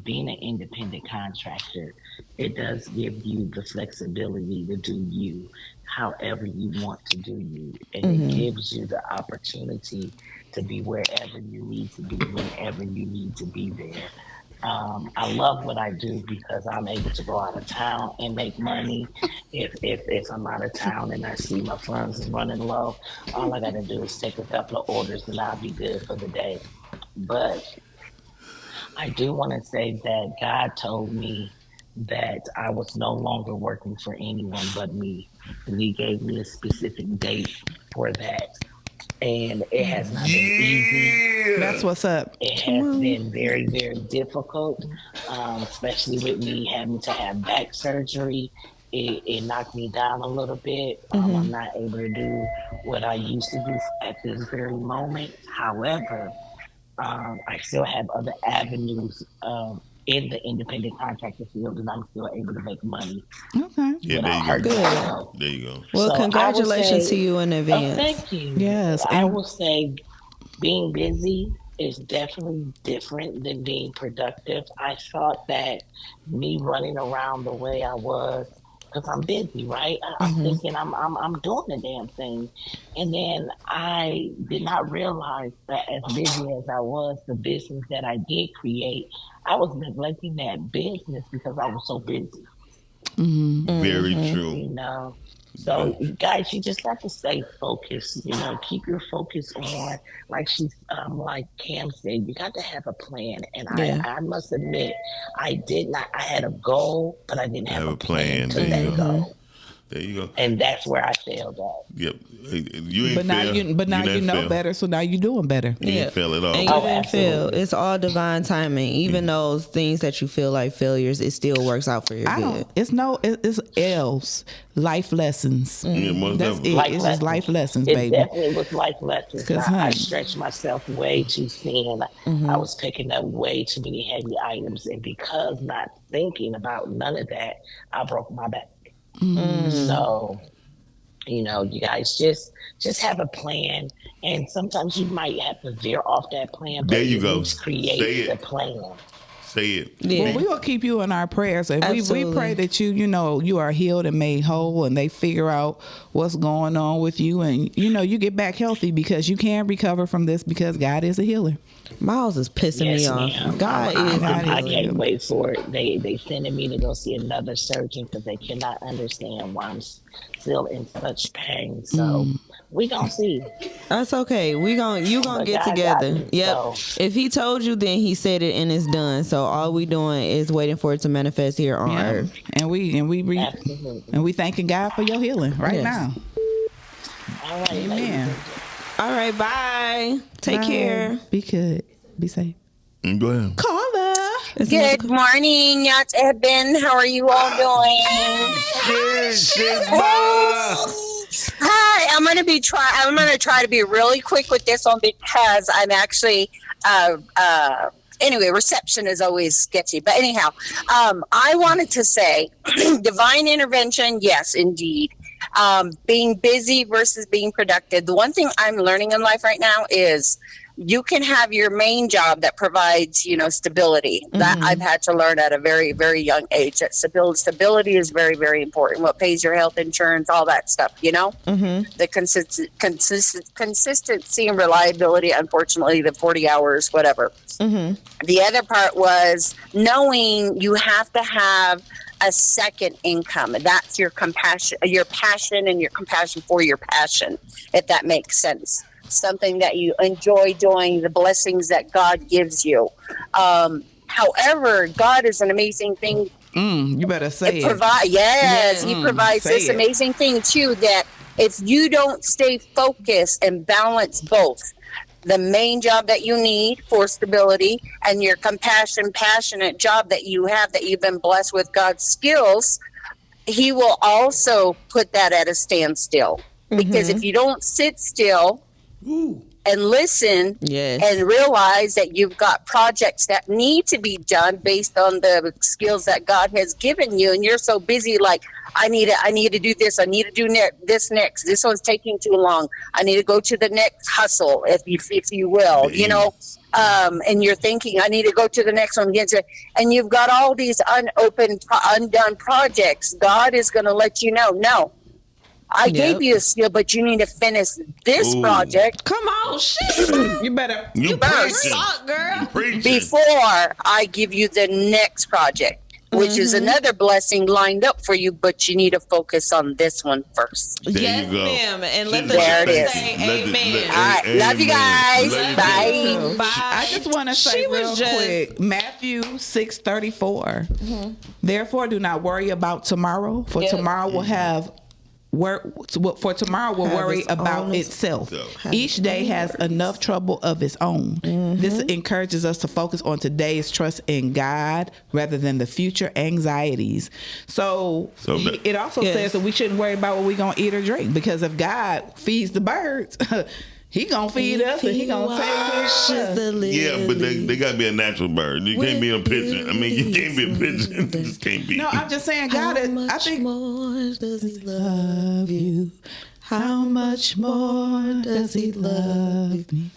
being an independent contractor, it does give you the flexibility to do you however you want to do you. And it gives you the opportunity to be wherever you need to be, whenever you need to be there. I love what I do because I'm able to go out of town and make money. If I'm out of town and I see my funds is running low, all I got to do is take a couple of orders and I'll be good for the day. But I do want to say that God told me that I was no longer working for anyone but me. And he gave me a specific date for that. and it has not been easy. That's what's up. It has been very, very difficult, especially with me having to have back surgery. It knocked me down a little bit. I'm not able to do what I used to do at this very moment. However, I still have other avenues in the independent contractor field, and I'm still able to make money. Okay. Yeah, there you go. There you go. Well, So congratulations to you in Oh, advance. thank you. Yes, I and- will say being busy is definitely different than being productive. I thought that me running around the way I was, because I'm busy, right? I'm thinking I'm doing the damn thing. And then I did not realize that as busy as I was, the business that I did create, I was neglecting that business because I was so busy. Very true. You know, so guys, you just got to stay focused. You know, keep your focus on, like like Cam said, you got to have a plan. And I must admit, I did not. I had a goal, but I didn't have a plan to There you let go. go. There you go. And that's where I failed at. Yep. You ain't But now fail. you know fail. better, so now you're doing better. You ain't fail at all. And you didn't fail. It's all divine timing. Even those things that you feel like failures, it still works out for your good. It's L's. Life lessons. Most That's definitely. it. It's just life lessons, It baby. definitely was life lessons. 'Cause, I honey. stretched myself way too thin. I was picking up way too many heavy items, and because not thinking about none of that, I broke my back. So, you know, you guys just have a plan, and sometimes you might have to veer off that plan. But There you go. Create Say it. the plan. Say it. Well, we will keep you in our prayers, and we pray that you are healed and made whole, and they figure out what's going on with you, and you get back healthy, because you can recover from this, because God is a healer. Miles is pissing me off. Ma'am. God is. I can't wait for it. They sending me to go see another surgeon because they cannot understand why I'm still in such pain. So we gonna see. That's okay. You gonna get God together. got me, Yep. so. If he told you, then he said it and it's done. So all we doing is waiting for it to manifest here on earth. And we thanking God for your healing right now. All right, Amen. All right, bye. Take care. Be good. Be safe. Go ahead. Caller. Good morning, Yacht Eben. How are you all doing? Hi, I'm gonna try to be really quick with this one, because I'm actually anyway, reception is always sketchy. But anyhow, I wanted to say divine intervention, yes, indeed. Being busy versus being productive. The one thing I'm learning in life right now is you can have your main job that provides, stability. That I've had to learn at a very, very young age. That stability is very, very important. What pays your health insurance, all that stuff, The consistency and reliability, unfortunately, the 40 hours, whatever. The other part was knowing you have to have a second income. That's your passion and your compassion for your passion, if that makes sense. Something that you enjoy doing, the blessings that God gives you. However, God is an amazing thing. You better say it. He provides this amazing thing too, that if you don't stay focused and balance both, the main job that you need for stability and your passionate job that you have, that you've been blessed with God's skills, he will also put that at a standstill. Because if you don't sit still and listen and realize that you've got projects that need to be done based on the skills that God has given you, and you're so busy, like, I need to do this, I need to do this next, this one's taking too long, I need to go to the next hustle, if you will, and you're thinking, I need to go to the next one, and you've got all these undone projects. God is going to let you know, no, I gave you a skill, but you need to finish this project. Come on, shit. You better suck, girl. Before I give you the next project, which is another blessing lined up for you, but you need to focus on this one first. Yes, ma'am. And let the There it church is. say amen. All right, love you guys. Bye. Bye. I just want to say real quick, Matthew 6:34. Therefore, do not worry about tomorrow, for tomorrow will have for tomorrow will worry about itself. Each day has enough trouble of its own. This encourages us to focus on today's trust in God rather than the future anxieties. So it also says that we shouldn't worry about what we're going to eat or drink, because if God feeds the birds, He gonna feed us and he gonna take care of us. Yeah, but they gotta be a natural bird. You can't be a pigeon. I mean, you can't be a pigeon. You just can't be. No, I'm just saying, God, I think. More does He love you? How much more does He love me?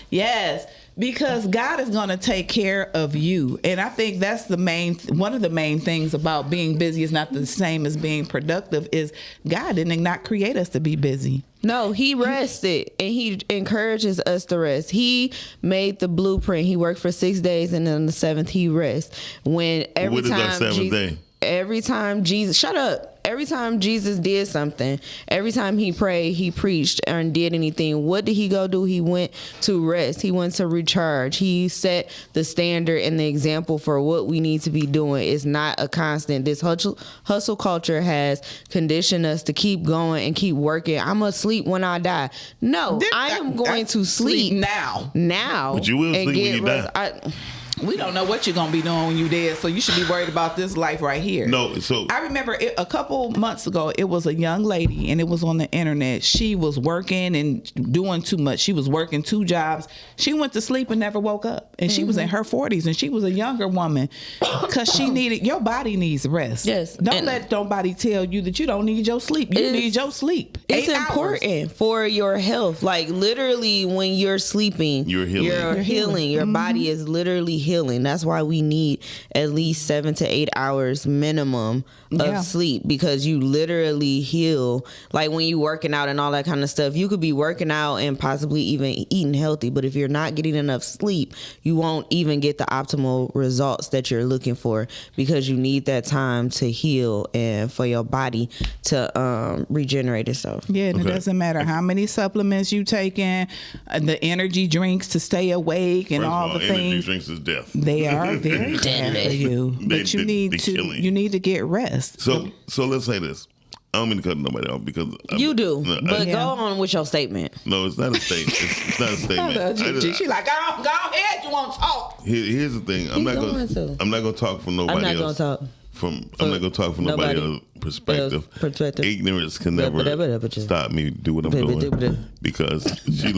Yes. Because God is going to take care of you. And I think that's one of the main things about being busy is not the same as being productive, is God did not create us to be busy. No, He rested and He encourages us to rest. He made the blueprint. He worked for 6 days and then on the seventh He rests. What is our seventh day? Every time Jesus, shut up. Every time Jesus did something, every time He prayed, He preached, and did anything, what did He go do? He went to rest. He went to recharge. He set the standard and the example for what we need to be doing. It's not a constant. This hustle culture has conditioned us to keep going and keep working. I'm going to sleep when I die. No, I am going to sleep now. But you will sleep when you die. We don't know what you're going to be doing when you're dead, so you should be worried about this life right here. No, so I remember a couple months ago, it was a young lady, and it was on the internet. She was working and doing too much. She was working 2 jobs. She went to sleep and never woke up, and she was in her 40s, and she was a younger woman because your body needs rest. Yes. Don't let nobody tell you that you don't need your sleep. You need your sleep. It's important for your health. Like, literally, when you're sleeping, you're healing. Your body is literally healing. That's why we need at least 7 to 8 hours minimum of sleep, because you literally heal. Like when you working out and all that kind of stuff, you could be working out and possibly even eating healthy, but if you're not getting enough sleep, you won't even get the optimal results that you're looking for, because you need that time to heal and for your body to regenerate itself. Yeah, and it doesn't matter how many supplements you taking, the energy drinks to stay awake and all the things. Energy drinks is death. They are very bad for you, but you need to get rest. So let's say this. I don't mean to cut nobody off because you do, but go on with your statement. No, it's not a statement. It's not a statement. She like, go ahead. You want to talk? Here's the thing. I'm not going to talk for nobody else. I'm not going to talk from nobody else's perspective. Ignorance can never stop me do what I'm doing, because they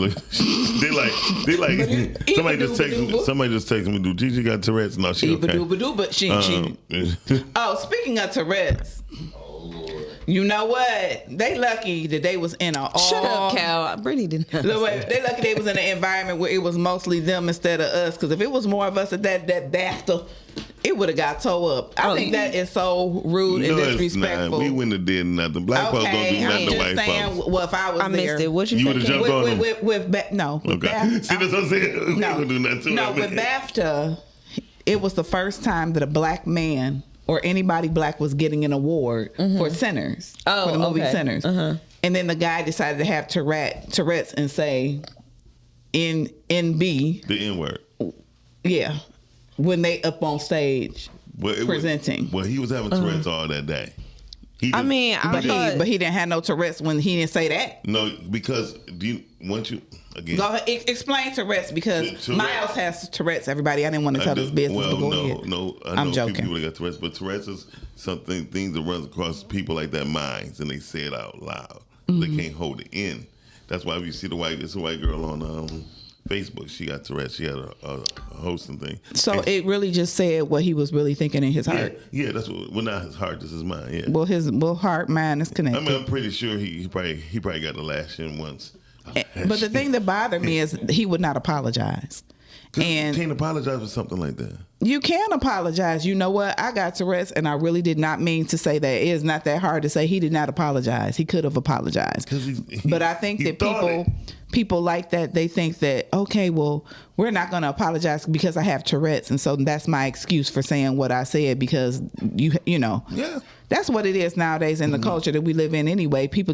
like somebody just texted me, do Gigi got Tourette's? No, she okay. But she. Oh, speaking of Tourette's. You know what? They lucky that they was in Shut up, Cal. Brittany didn't. They lucky they was in an environment where it was mostly them instead of us. Because if it was more of us at that BAFTA, it would have got tore up. I think that is so rude and disrespectful. We wouldn't have did nothing. Black folks don't do nothing to white folks. Well, if I was there, missed it. What you would have jumped on them. With BAFTA. See, that's what I'm saying. No, we do nothing to no, with BAFTA, it was the first time that a black man or anybody black was getting an award for Sinners, for the movie Sinners. And then the guy decided to have Tourette's and say NB. The N-word. Yeah. When they up on stage presenting. Well, he was having Tourette's all that day. But he didn't have no Tourette's when he didn't say that. No, because again. Go ahead, explain Tourette's, because Miles has Tourette's. Everybody, I didn't want to tell his business. Well, but go ahead. No, I'm joking. People that got Tourette's, but Tourette's is things that runs across people like that minds, and they say it out loud. They can't hold it in. That's why if you see it's a white girl on Facebook. She got Tourette's. She had a hosting thing. So it really just said what he was really thinking in his heart. Yeah, that's not his heart. This is mine. Yeah. Well, his heart, mind is connected. I mean, I'm pretty sure he probably got the lash in once. But the thing that bothered me is he would not apologize. And you can't apologize for something like that. You can apologize. You know what? I got Tourette's, and I really did not mean to say that. It is not that hard to say. He did not apologize. He could have apologized. But I think that people like that, they think that, okay, well, we're not going to apologize because I have Tourette's, and so that's my excuse for saying what I said, because you know. Yeah. That's what it is nowadays in the culture that we live in anyway. People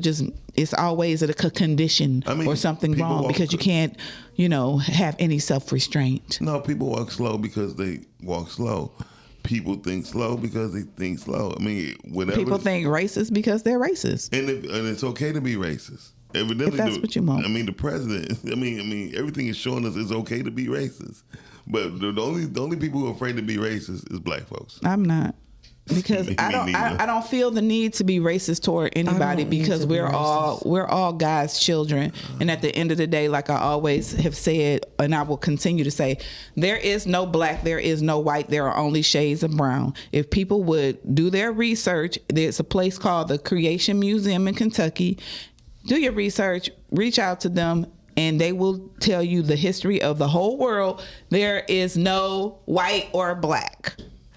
it's always a condition or something wrong because you can't, have any self-restraint. No, people walk slow because they walk slow. people think slow because they think slow. I mean, whatever. People think racist because they're racist. And it's okay to be racist. Evidently, if that's what you want. I mean, the president. I mean, everything is showing us it's okay to be racist. But the only people who are afraid to be racist is black folks. I'm not. Because I don't feel the need to be racist toward anybody because we're all God's children, and at the end of the day, like I always have said, and I will continue to say, there is no black, there is no white, there are only shades of brown. If people would do their research, there's a place called the Creation Museum in Kentucky. Do your research, reach out to them, and they will tell you the history of the whole world. There is no white or black.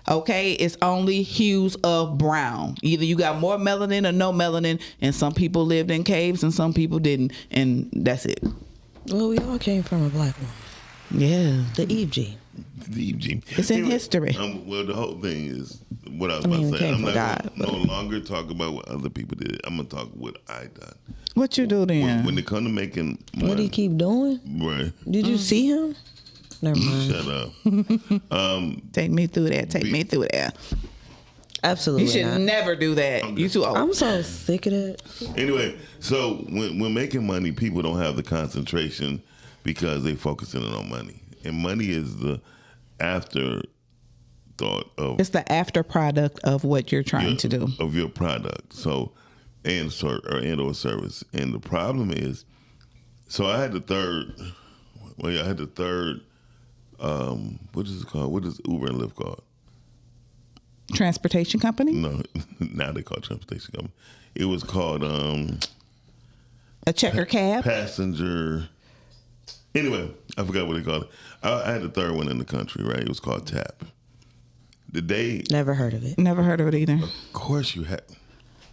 Okay, it's only hues of brown. Either you got more melanin or no melanin, and some people lived in caves and some people didn't, and that's it. Well, we all came from a black woman. Yeah. The Eve gene. The Eve gene. It's in history. Well, the whole thing is what I was about to say. I'm not no longer talk about what other people did. I'm going to talk what I done. What you do then? When it come to making money. What do you keep doing? Right. Did you see him? Never mind. Shut up. Take me through that. Take me through that. Absolutely. You should never do that. Okay. You too old. I'm so sick of that. Anyway, so when making money, people don't have the concentration because they focusing on money. And money is the afterthought of. It's the after product of what you're trying to do. Of your product. So, or service. And the problem is, so I had the third. Well, I had the third. What is it called? What is Uber and Lyft called? Transportation company? No, now they call it transportation company. It was called a checker cab. Passenger. Anyway, I forgot what they called it. I had the third one in the country, right? It was called Tap. Never heard of it. Never heard of it either. Of course you have.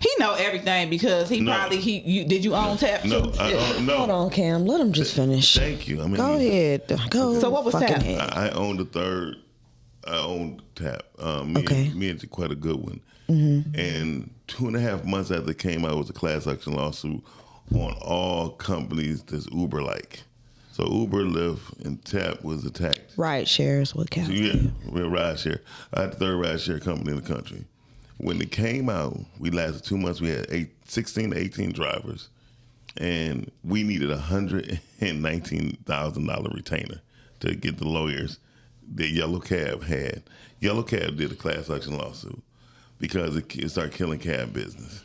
He know everything because did you own Tap? No, no. Hold on, Cam. Let him just finish. Thank you. I mean, go ahead. Go. So what was Tap? I owned the third. I owned Tap. Me and quite a good one. Mm-hmm. And 2.5 months after it came out, it was a class action lawsuit on all companies that's Uber-like. So Uber, Lyft, and Tap was attacked. Ride shares would count. Yeah, we're ride share. I had the third ride share company in the country. When it came out, we lasted 2 months. We had 16 to 18 drivers, and we needed $119,000 retainer to get the lawyers that Yellow Cab had. Yellow Cab did a class action lawsuit because it started killing cab business.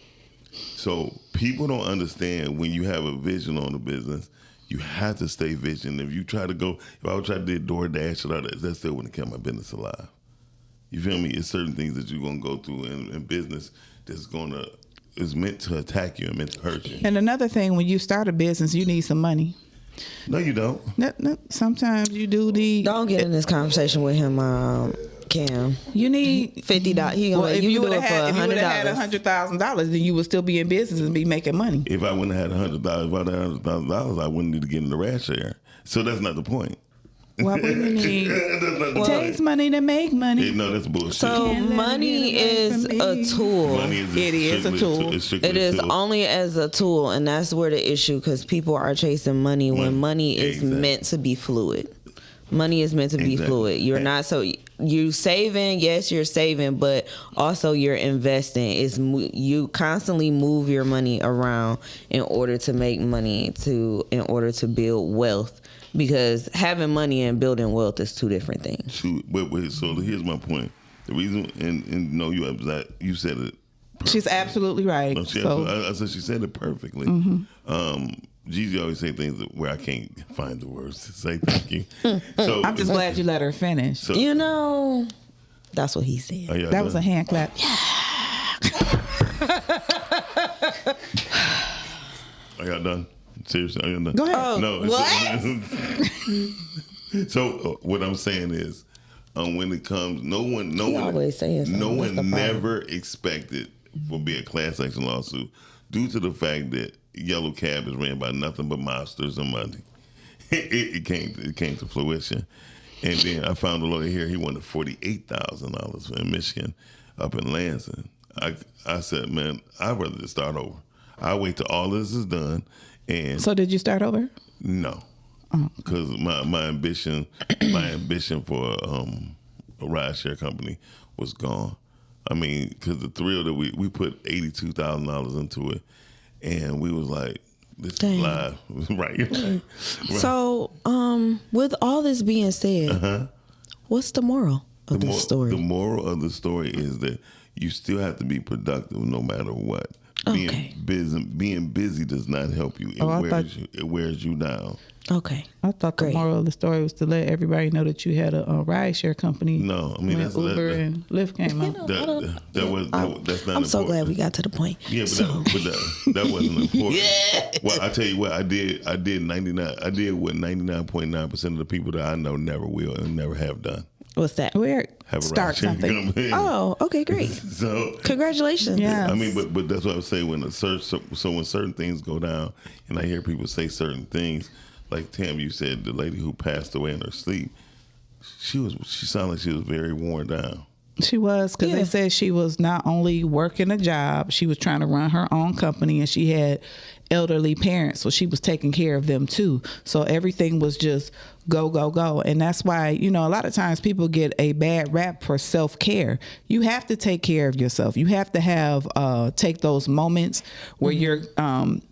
So people don't understand when you have a vision on the business, you have to stay vigilant. If you try to go, if I would try to do DoorDash or that still wouldn't keep my business alive. You feel me? It's certain things that you're gonna go through in business that's is meant to attack you and meant to hurt you. And another thing, when you start a business, you need some money. No, you don't. No, sometimes you do Don't get in this conversation with him, Cam. You need $50. If you would have had $100,000, then you would still be in business and be making money. If I wouldn't have had $100,000, $100,000, I wouldn't need to get in the ride share. So that's not the point. What would you need? It takes money to make money. No, that's bullshit. So money is a tool. It is a tool. It is only as a tool, and that's where the issue, because people are chasing money when money is meant to be fluid. Money is meant to be fluid. You're not you saving. Yes, you're saving, but also you're investing. You constantly move your money around in order to make money, in order to build wealth. Because having money and building wealth is two different things. Wait, so here's my point. The reason, and no, you said it perfectly. She's absolutely right. No, I said she said it perfectly. Mm-hmm. GiGi always say things where I can't find the words to say thank you. So I'm just glad you let her finish. So, that's what he said. That was a hand clap. Are y'all done? Seriously, are you done? Go ahead. No. What? So what I'm saying is, when it comes, no one never expected for be a class action lawsuit due to the fact that Yellow Cab is ran by nothing but mobsters and money. It came to fruition, and then I found a lawyer here. He wanted $48,000 in Michigan, up in Lansing. I said, man, I'd rather just start over. I'll wait till all this is done. And so did you start over? No, because my ambition for a ride share company was gone. I mean, because the thrill that we put $82,000 into it, and we was like, this is live, right? So, with all this being said, what's the moral of the story? The moral of the story is that you still have to be productive no matter what. Being busy does not help you. It wears you down. Okay. I thought the moral of the story was to let everybody know that you had a rideshare company. No, I mean when Uber and Lyft came out. That's not. I'm so glad we got to the point. Yeah, but that wasn't important. Well, I tell you what, I did 99. I did what 99.9% of the people that I know never will and never have done. What's that? Start something. Oh, okay, great. So congratulations. Yeah. I mean, but that's what I was saying when when certain things go down, and I hear people say certain things, like Tam, you said the lady who passed away in her sleep, she sounded like she was very worn down. She was, because they said she was not only working a job, she was trying to run her own company, and she had elderly parents, so she was taking care of them too. So everything was just go, go, go. And that's why, a lot of times people get a bad rap for self-care. You have to take care of yourself. You have to take those moments where you're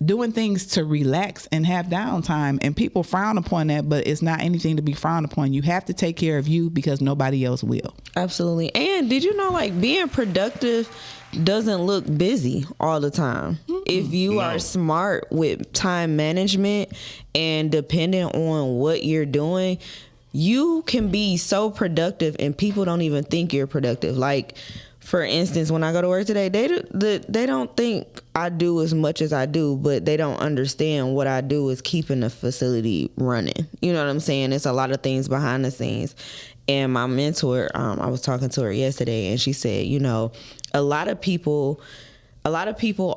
doing things to relax and have downtime. And people frown upon that, but it's not anything to be frowned upon. You have to take care of you because nobody else will. Absolutely. And did you know, like, being productive doesn't look busy all the time. If you are smart with time management and dependent on what you're doing, you can be so productive and people don't even think you're productive. Like, for instance, when I go to work today, they don't think I do as much as I do, but they don't understand what I do is keeping the facility running. You know what I'm saying? It's a lot of things behind the scenes. And my mentor, I was talking to her yesterday, and she said, a lot of people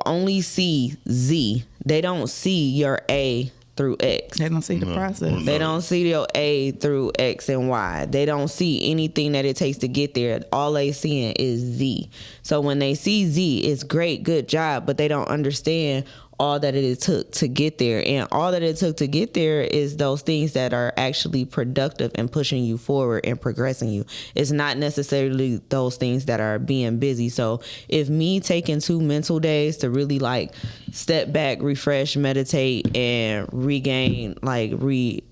only see Z. They don't see your A through X. They don't see the process. They don't see your A through X and Y. They don't see anything that it takes to get there. All they seeing is Z. So when they see Z, it's great, good job, but they don't understand all that it took to get there. And all that it took to get there is those things that are actually productive and pushing you forward and progressing you. It's not necessarily those things that are being busy. So if me taking 2 mental days to really like step back, refresh, meditate, and regain, recalibrate.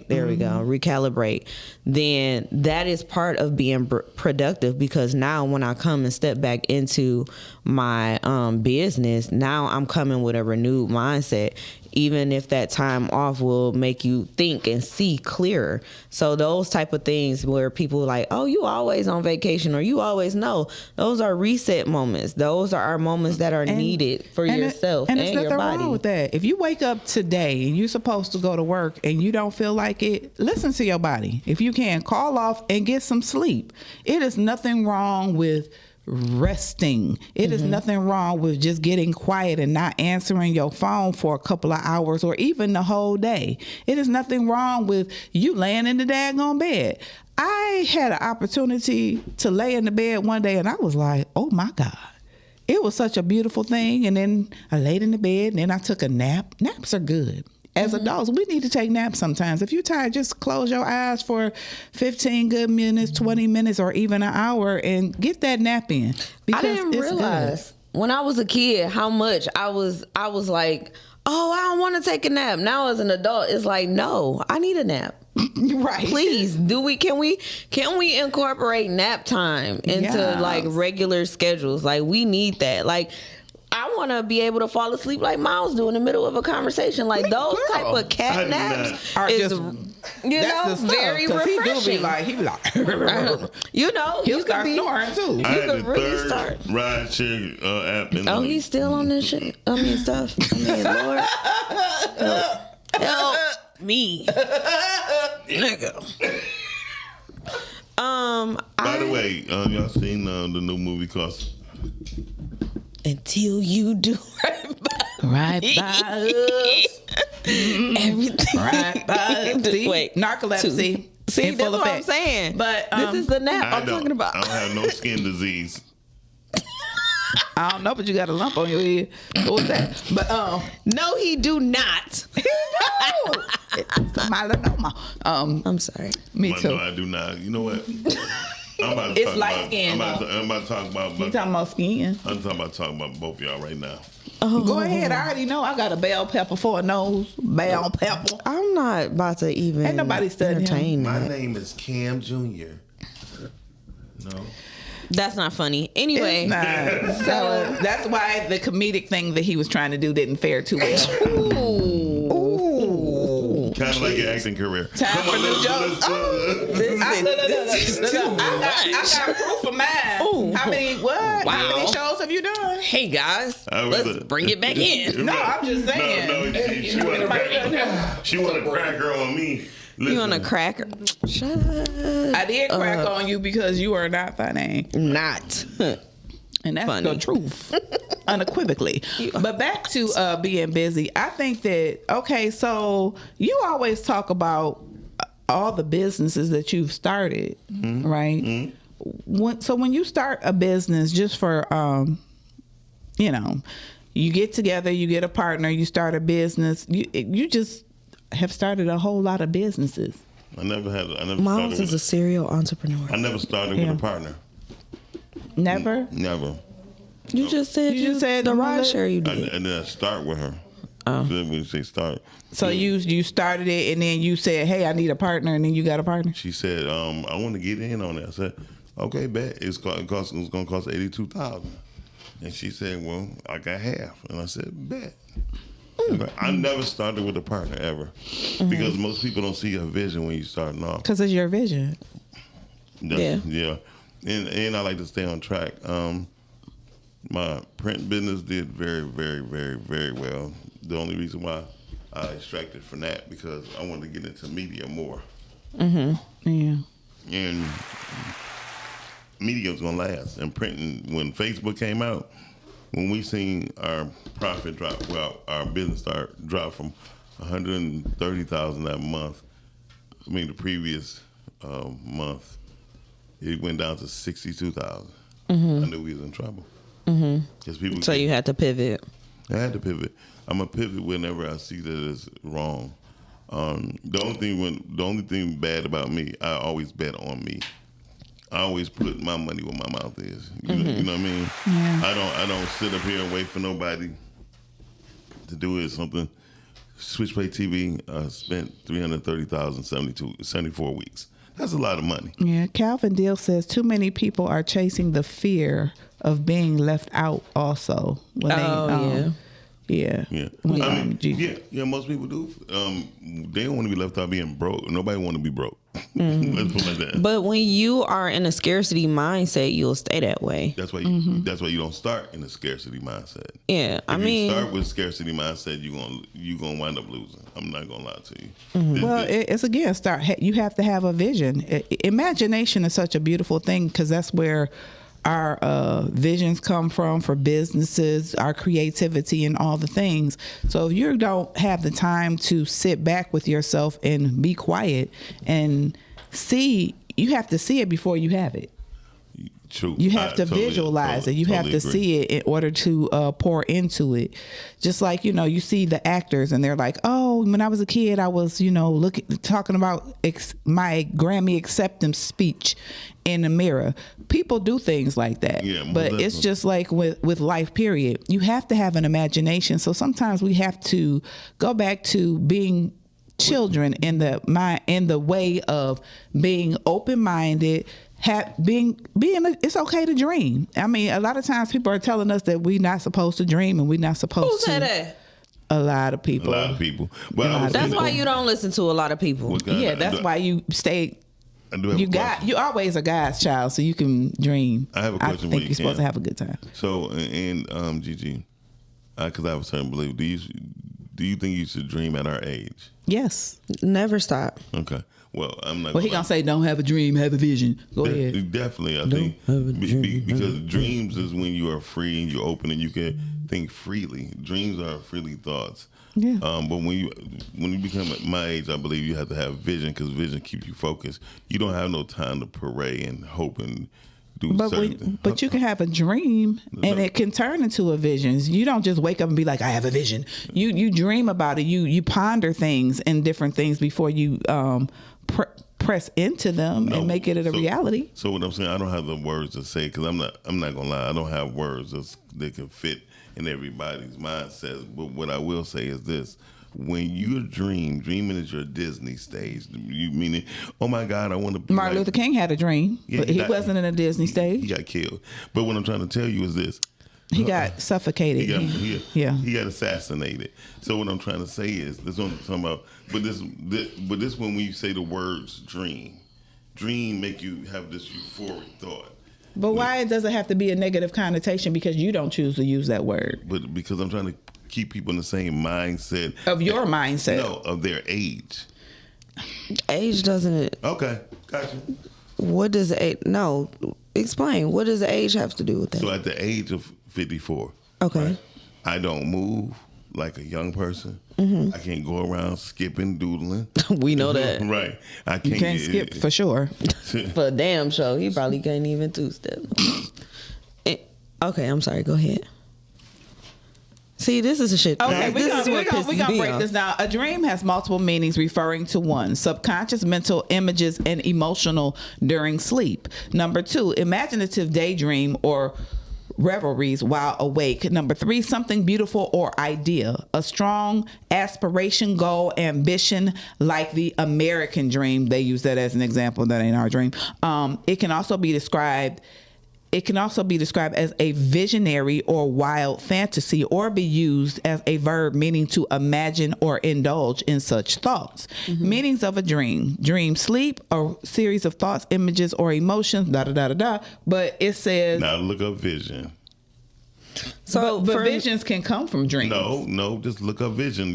There we go. Recalibrate. Then that is part of being productive, because now when I come and step back into my business, now I'm coming with a renewed mindset. Even if that time off will make you think and see clearer. So those type of things where people are like, oh, you always on vacation, or you always know, those are reset moments. Those are our moments that are needed for yourself and your body. Wrong with that. If you wake up today and you're supposed to go to work and you don't feel like it, listen to your body. If you can, call off and get some sleep. It is nothing wrong with resting. It is nothing wrong with just getting quiet and not answering your phone for a couple of hours or even the whole day. It is nothing wrong with you laying in the daggone bed. I had an opportunity to lay in the bed one day and I was like, oh my God. It was such a beautiful thing. And then I laid in the bed and then I took a nap. Naps are good. As adults, we need to take naps sometimes. If you're tired, just close your eyes for 15 good minutes, 20 minutes, or even an hour and get that nap in. I didn't realize when I was a kid how much I was like, oh, I don't want to take a nap. Now as an adult, it's like, no, I need a nap. Right. Please, can we incorporate nap time into like regular schedules? Like, we need that. Like, I want to be able to fall asleep like Miles do in the middle of a conversation. Like, those type of cat naps is, very refreshing. He be like, he'll start snoring too. I had the third rideshare app. He's still on this shit. Stuff. Lord, help me, nigga. By the way, y'all seen the new movie called Until You Do Right by us. Everything. Right by us. Wait, narcolepsy. See, that's what I'm saying. But this is the nap I'm talking about. I don't have no skin disease. I don't know, but you got a lump on your head. What was that? But no, he do not. He do. It's a melanoma. I'm sorry. Me too. No, I do not. You know what? It's light skin. I'm about to talk about. You talking about skin? I'm talking about both of y'all right now. Oh. Go ahead. I already know I got a bell pepper for a nose. Bell pepper. I'm not about to even. Ain't nobody studying. My name is Cam Jr. No. That's not funny. Anyway. It's not. So that's why the comedic thing that he was trying to do didn't fare too well. Ooh. Kind of like your acting career. Time for the joke. I got proof of mine. Ooh. How many? What? Wow. How many shows have you done? Hey guys, let's bring it back in. No, I'm just saying. No, she want to crack her on me. Listen. You want to crack her? Shut up. I did crack on you because you are not funny. Not. And that's funny. the truth. Unequivocally. But back to being busy. I think that, okay, so you always talk about all the businesses that you've started, right? Mm-hmm. So when you start a business, just for, you get together, you get a partner, you start a business, you just have started a whole lot of businesses. Miles is a serial entrepreneur. I never started with a partner. Never? Never. You just said the ride share you did. And then I start with her. Oh. Then we say start. So you started it and then you said, hey, I need a partner, and then you got a partner? She said, I want to get in on it. I said, okay, bet. It's going to cost $82,000. And she said, well, I got half. And I said, bet. I never started with a partner ever, because most people don't see your vision when you starting off. Because it's your vision. Yeah. And I like to stay on track. My print business did very, very, very, very well. The only reason why I extracted from that because I wanted to get into media more. Yeah. And media was gonna last. And printing, when Facebook came out, when we seen our profit drop, our business drop from $130,000 that month. I mean, the previous month, it went down to $62,000. I knew we was in trouble. So you had to pivot. I had to pivot. I'm gonna pivot whenever I see that it's wrong. The only thing bad about me, I always bet on me. I always put my money where my mouth is. You know what I mean? Yeah. I don't sit up here and wait for nobody to do it. Something. Switchplay TV spent $330,000 74 weeks. That's a lot of money. Yeah. Calvin Deal says too many people are chasing the fear of being left out. Also, when Yeah. Most people do. They don't want to be left out being broke. Nobody want to be broke. Let's put it like that. But when you are in a scarcity mindset, you'll stay that way. That's why you don't start in a scarcity mindset. Yeah, if you start with scarcity mindset, you gonna wind up losing. I'm not gonna lie to you. It's again you have to have a vision. Imagination is such a beautiful thing because that's where our visions come from for businesses, our creativity, and all the things. So if you don't have the time to sit back with yourself and be quiet and see, you have to see it before you have it. True. You have to visualize it. You have to see it in order to pour into it. Just like, you see the actors and they're like, oh, when I was a kid, I was, talking about my Grammy acceptance speech in the mirror. People do things like that. Yeah, but it's just like with life, period. You have to have an imagination. So sometimes we have to go back to being children in the way of being open-minded, it's okay to dream. I mean, a lot of times people are telling us that we're not supposed to dream and we're not supposed Who said to. that? A lot of people. Well, that's why you don't listen to a lot of people. Yeah, that's why you stay. You always a guy's child, so you can dream. I have a question. I think you're supposed to have a good time. So, and GiGi, because I have a certain belief. Do you think you should dream at our age? Yes. Never stop. Okay. Well, I'm not. Well, he gonna say, "Don't have a dream, have a vision." Go ahead. Definitely, I think because dreams is when you are free and you're open and you can think freely. Dreams are freely thoughts. Yeah. But when you become my age, I believe you have to have vision because vision keeps you focused. You don't have no time to parade and hope and do certain. But you can have a dream and it can turn into a vision. You don't just wake up and be like, I have a vision. You dream about it. You ponder things and different things before you press into them and make it a reality. So what I'm saying, I don't have the words to say because I'm not gonna lie. I don't have words that can fit in everybody's mindset. But what I will say is this: when you dreaming is your Disney stage. You meaning, oh my God, I want to be Martin Luther King had a dream, but he wasn't in a Disney stage. He got killed. But what I'm trying to tell you is this: he got suffocated. He got assassinated. So what I'm trying to say is this: what I'm talking about. But this when you say the words dream make you have this euphoric thought. But why does it have to be a negative connotation? Because you don't choose to use that word. But because I'm trying to keep people in the same mindset. Of your mindset. No, of their age. Age doesn't. Okay, gotcha. What does age? No, explain. What does age have to do with that? So at the age of 54, okay, right, I don't move like a young person. Mm-hmm. I can't go around skipping, doodling. We know that, right? I can't. You can't skip for sure. For a damn show, he probably can't even two-step. Okay, I'm sorry. Go ahead. See, this is a shit. Okay, we're this going to break this down. A dream has multiple meanings referring to one, subconscious mental images and emotional during sleep. Number 2, imaginative daydream or revelries while awake. Number 3, something beautiful or idea. A strong aspiration, goal, ambition, like the American dream. They use that as an example. That ain't our dream. It can also be described as a visionary or wild fantasy, or be used as a verb meaning to imagine or indulge in such thoughts. Mm-hmm. Meanings of a dream: dream sleep, a series of thoughts, images, or emotions, But it says... Now look up vision. So but visions can come from dreams. No, just look up vision.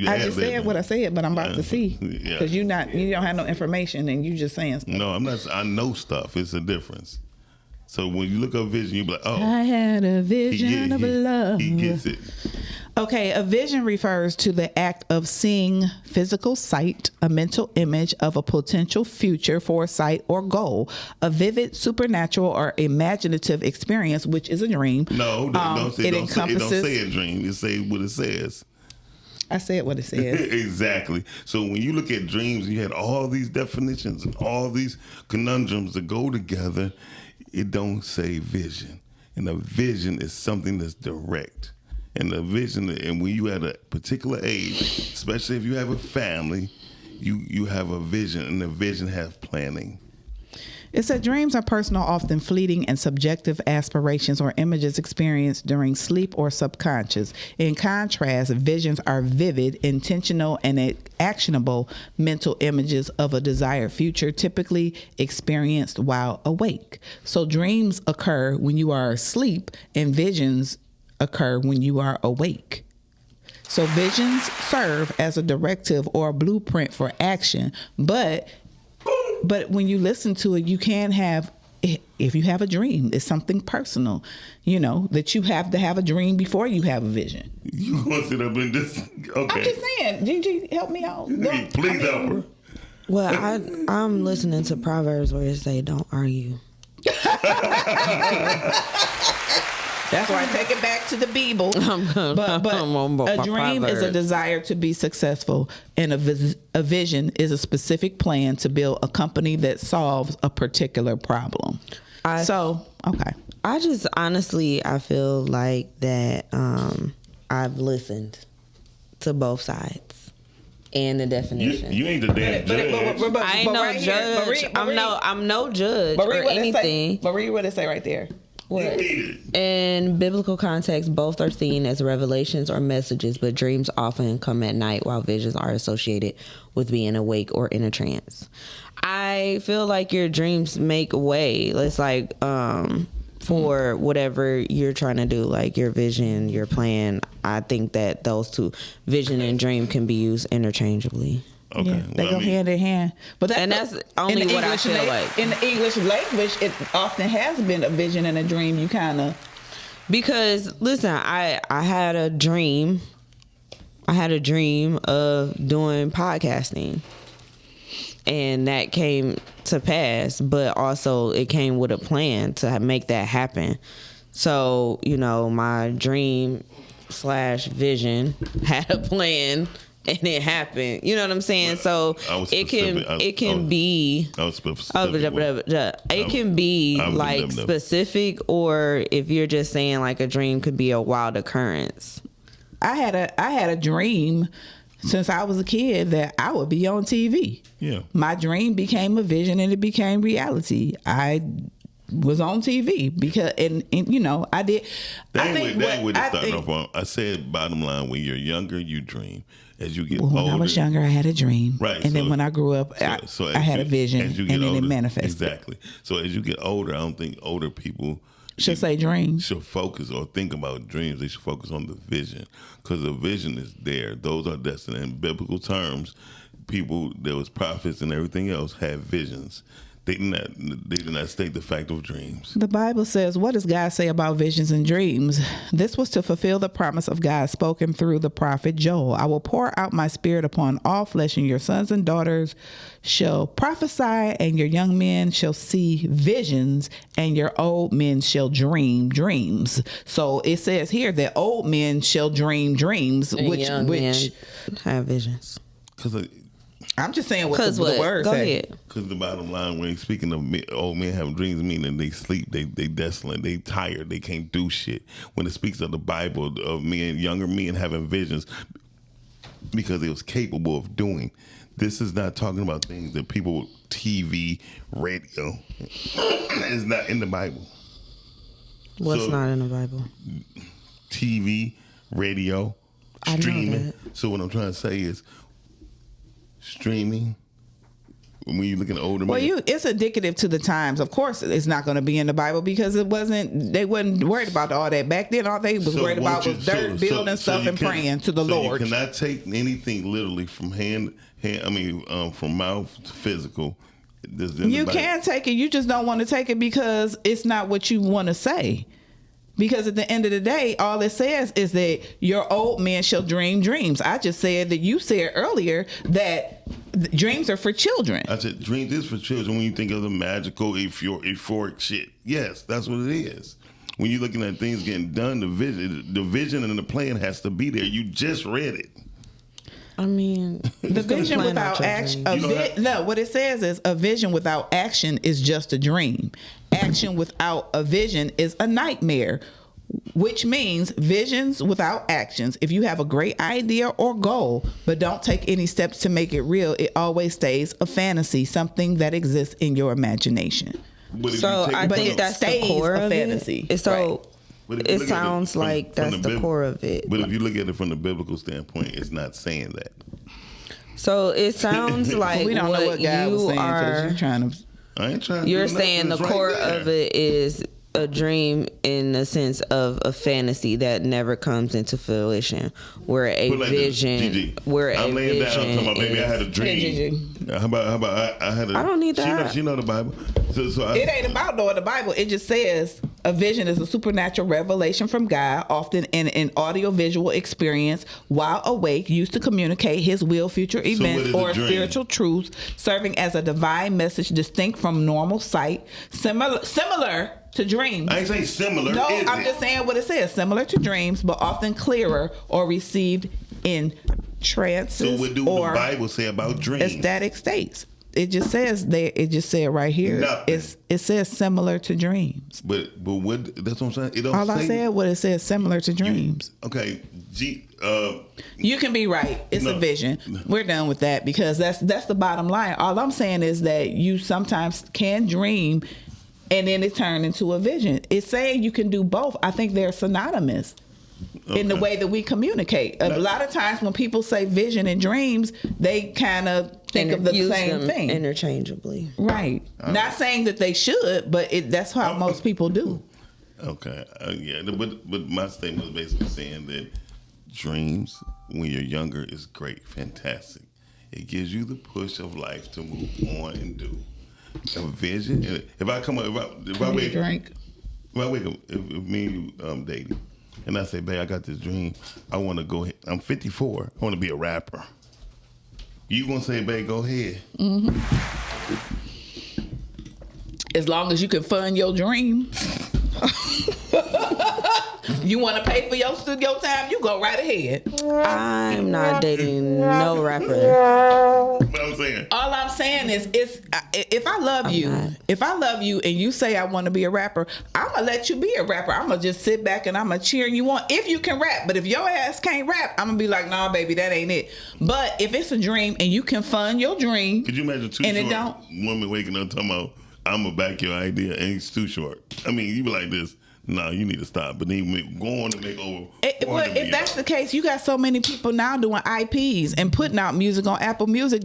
I just said what I said, but I'm about to see. Because you don't have no information and you just saying stuff. No, I'm not. I know stuff. It's a difference. So when you look up vision, you be like, oh. I had a vision of love. He gets it. Okay, a vision refers to the act of seeing physical sight, a mental image of a potential future, foresight, or goal, a vivid, supernatural, or imaginative experience, which is a dream. No, don't say a dream. It say what it says. I said what it says. Exactly. So when you look at dreams, you had all these definitions and all these conundrums that go together. It don't say vision. And a vision is something that's direct. And a vision, and when you at a particular age, especially if you have a family, you have a vision, and the vision has planning. It said dreams are personal, often fleeting, and subjective aspirations or images experienced during sleep or subconscious. In contrast, visions are vivid, intentional, and actionable mental images of a desired future, typically experienced while awake. So dreams occur when you are asleep, and visions occur when you are awake. So visions serve as a directive or a blueprint for action, but when you listen to it, you can have, if you have a dream, it's something personal, that you have to have a dream before you have a vision. You want to sit up in this? Okay. I'm just saying, GiGi, help me out. Please help her. Well, I'm listening to Proverbs where it say, don't argue. That's why I take it back to the Bible. But a dream is a desire to be successful, and a vision is a specific plan to build a company that solves a particular problem. Okay. I just honestly, I feel like that I've listened to both sides and the definition. You ain't the damn judge. I ain't no judge. I'm no judge or anything. But read what it say right there. What? In biblical context, both are seen as revelations or messages, but dreams often come at night while visions are associated with being awake or in a trance. I feel like your dreams make way. It's like for whatever you're trying to do, like your vision, your plan. I think that those two, vision and dream, can be used interchangeably. Okay. Yeah, they go hand in hand. But that's only what I feel like. In the English language, it often has been a vision and a dream. You kind of... Because, listen, I had a dream. I had a dream of doing podcasting. And that came to pass. But also, it came with a plan to make that happen. So, my dream / vision had a plan and it happened. You know what I'm saying? So it can be like specific, or if you're just saying like a dream could be a wild occurrence. I had a dream since I was a kid that I would be on TV. Yeah. My dream became a vision and it became reality. I was on TV because, and you know, I did. That ain't what it's starting off on. I said, bottom line, when you're younger, you dream. As you get older. When I was younger, I had a dream. Right. And then when I grew up, I had a vision, and then it manifested. Exactly. So as you get older, I don't think older people should say dreams. Should focus or think about dreams. They should focus on the vision, because the vision is there. Those are destined. In biblical terms, people, there was prophets and everything else, had visions. They did not state the fact of dreams. The Bible says, what does God say about visions and dreams? This was to fulfill the promise of God spoken through the prophet Joel. I will pour out my spirit upon all flesh, and your sons and daughters shall prophesy, and your young men shall see visions, and your old men shall dream dreams. So it says here that old men shall dream dreams, and which have visions. Because I'm just saying what the word says. Because the bottom line, when speaking of old men having dreams, meaning they sleep, they desolate, they tired, they can't do shit. When it speaks of the Bible of men, younger men having visions, because they was capable of doing. This is not talking about things that people, TV, radio, is not in the Bible. What's not in the Bible? TV, radio, streaming. So what I'm trying to say is, streaming, when you look at older men. It's indicative to the times. Of course, it's not going to be in the Bible because they wasn't worried about all that. Back then, all they was worried about was dirt, building stuff, and praying to the Lord. You cannot take anything literally from from mouth to physical. You can take it. You just don't want to take it because it's not what you want to say. Because at the end of the day, all it says is that your old men shall dream dreams. I just said that you said earlier that dreams are for children. I said dreams is for children when you think of the magical, euphoric shit. Yes, that's what it is. When you're looking at things getting done, the vision and the plan has to be there. You just read it. I mean, the vision without action. What it says is a vision without action is just a dream. Action without a vision is a nightmare, which means visions without actions. If you have a great idea or goal, but don't take any steps to make it real, it always stays a fantasy, something that exists in your imagination. So I think that's the core of fantasy. It sounds like that's the core of it. But if you look at it from the biblical standpoint, it's not saying that. So it sounds like we don't know what God was saying because you're trying to. I ain't trying. You're saying the core of it is a dream in the sense of a fantasy that never comes into fruition, where a vision, I'm laying down talking about maybe I had a dream. How about I had a? I don't need that. She know the Bible. It ain't about knowing the Bible. It just says a vision is a supernatural revelation from God, often in an audio-visual experience while awake, used to communicate His will, future events, or spiritual truths, serving as a divine message distinct from normal sight, similar to dreams. I ain't saying similar. No, I'm just saying what it says. Similar to dreams, but often clearer or received in trances. So what do the Bible say about dreams? Ecstatic states. It just says there. It just said right here. Nothing. It says similar to dreams. But what? That's what I'm saying. It don't All say, I said what it says similar to dreams. You can be right. It's a vision. We're done with that because that's the bottom line. All I'm saying is that you sometimes can dream, and then it turned into a vision. It's saying you can do both. I think they're synonymous. In the way that we communicate. A lot of times when people say vision and dreams, they kind of think of the same thing. Interchangeably. Right. Not saying that they should, but that's how most people do. Okay. But my statement was basically saying that dreams, when you're younger, is great, fantastic. It gives you the push of life to move on and do. A vision. If I wake up, if me and you dating, and I say, babe, I got this dream. I want to go ahead. I'm 54. I want to be a rapper. You gonna say, babe, go ahead. Mm-hmm. As long as you can fund your dream. You want to pay for your studio time? You go right ahead. I'm not dating no rapper. What I'm saying. All I'm saying is, if I love you and you say I want to be a rapper, I'm gonna let you be a rapper. I'm gonna just sit back and I'm gonna cheer you on if you can rap. But if your ass can't rap, I'm gonna be like, nah, baby, that ain't it. But if it's a dream and you can fund your dream, could you imagine Too Short woman waking up talking about, I'm gonna back your idea and it's too short? I mean, you be like this. No, you need to stop. But then go on and make over. Well, if that's the case, you got so many people now doing IPs and putting out music on Apple Music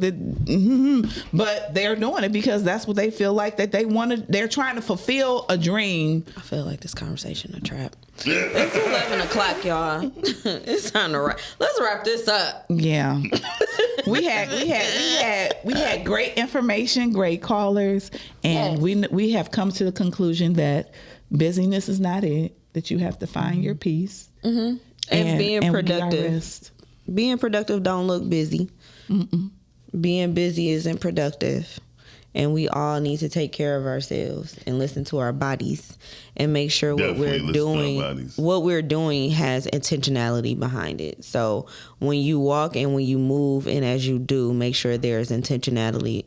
but they're doing it because that's what they feel like that they want to. They're trying to fulfill a dream. I feel like this conversation a trap. It's 11 o'clock, y'all. It's time to wrap. Let's wrap this up. Yeah, we had great information, great callers, and we have come to the conclusion that busyness is not it, that you have to find your peace. Mm-hmm. And being productive. Being productive don't look busy. Mm-mm. Being busy isn't productive. And we all need to take care of ourselves and listen to our bodies and make sure what we're doing has intentionality behind it. So when you walk and when you move and as you do, make sure there's intentionality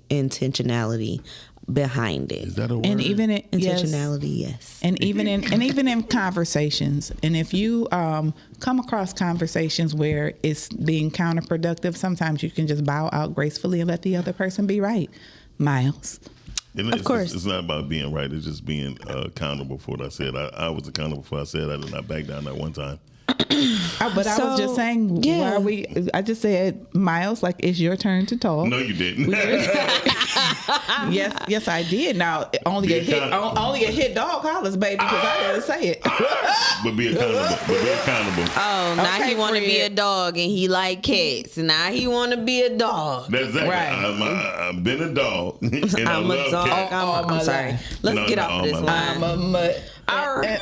behind it. Is that a word? And even intentionality, yes. And even in conversations, and if you come across conversations where it's being counterproductive, sometimes you can just bow out gracefully and let the other person be right. Miles. Of course. It's not about being right. It's just being accountable for what I said. I was accountable for what I said. I did not back down that one time. But I was just saying, I just said, Miles, like, it's your turn to talk. No, you didn't. Yes, I did. Now, only a hit dog hollers, baby, because I didn't say it. But be accountable. Oh, now he want to be a dog and he like cats. Now he want to be a dog. That's exactly. Right. I've been a dog. And I'm I a love dog. cats. I'm sorry. Let's get off of this line. I'm a mutt. All right.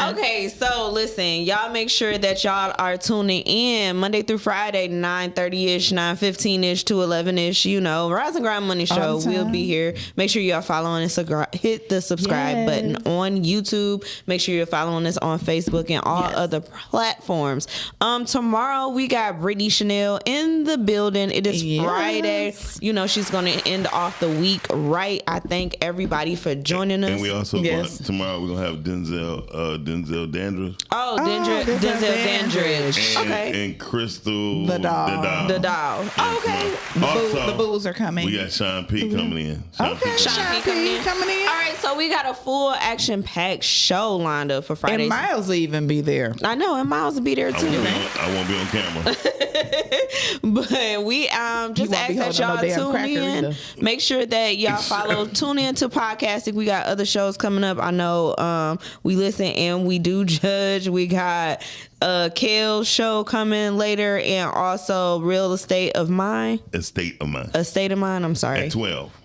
Okay, so listen, y'all make sure that y'all are tuning in Monday through Friday, 9:30ish, 9:15ish to 11ish. You know, Rise and Grind Money Show. We'll be here. Make sure y'all following us. Hit the subscribe button on YouTube. Make sure you're following us on Facebook and all other platforms. Tomorrow we got Brittany Chanel in the building. It is Friday. You know, she's going to end off the week right. I thank everybody for joining us. And we also tomorrow we're gonna have Denzel Dandridge. Oh, Denzel Dandridge. And Crystal the doll. Okay. The booze are coming. We got Sean P coming in. Sean P coming in. All right, so we got a full action-packed show lined up for Friday. And Miles will even be there. I know, and Miles will be there too. I won't be on camera. But we just ask that y'all tune in. Make sure that y'all tune in to Podcastic. We got other shows coming up. I know we listen and we do judge. We got Kale's show coming later, and also Real Estate of Mind. I'm sorry.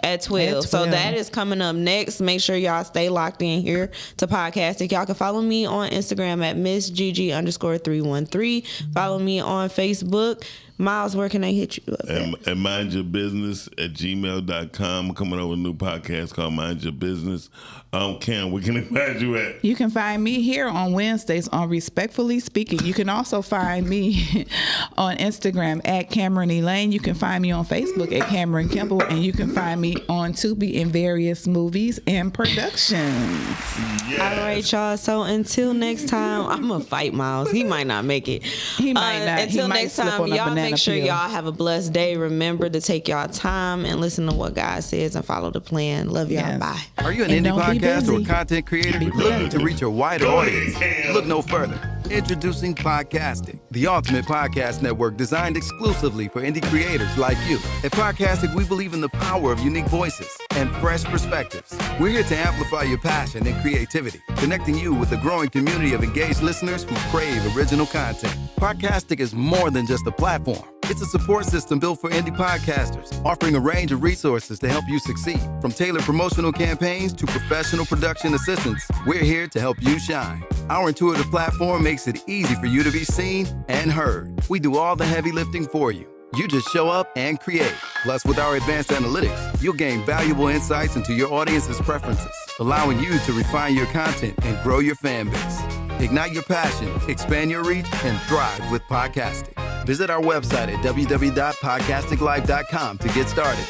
At 12. So that is coming up next. Make sure y'all stay locked in here to Podcastic. Y'all can follow me on Instagram at Miss GiGi_313. Follow me on Facebook. Miles, where can I hit you up at? And mindyourbusiness@gmail.com. Coming over with a new podcast called Mind Your Business. Cam, where can I find you at? You can find me here on Wednesdays on Respectfully Speaking. You can also find me on Instagram at Cameron Elaine. You can find me on Facebook at Cameron Kimball. And you can find me on Tubi in various movies and productions. Yes. All right, y'all. So until next time, I'm going to fight Miles. He might not make it. He might not. Until next time, y'all make sure y'all have a blessed day. Remember to take y'all time and listen to what God says and follow the plan. Love y'all. Yes. Bye. Are you an indie podcast or content creator looking to reach a wider audience? Look no further. Introducing Podcastic, the ultimate podcast network designed exclusively for indie creators like you. At Podcastic, we believe in the power of unique voices and fresh perspectives. We're here to amplify your passion and creativity, connecting you with a growing community of engaged listeners who crave original content. Podcastic is more than just a platform. It's a support system built for indie podcasters, offering a range of resources to help you succeed. From tailored promotional campaigns to professional production assistance, we're here to help you shine. Our intuitive platform makes it easy for you to be seen and heard. We do all the heavy lifting for you. You just show up and create. Plus, with our advanced analytics, you'll gain valuable insights into your audience's preferences, allowing you to refine your content and grow your fan base. Ignite your passion, expand your reach, and thrive with podcasting. Visit our website at www.podcastinglife.com to get started.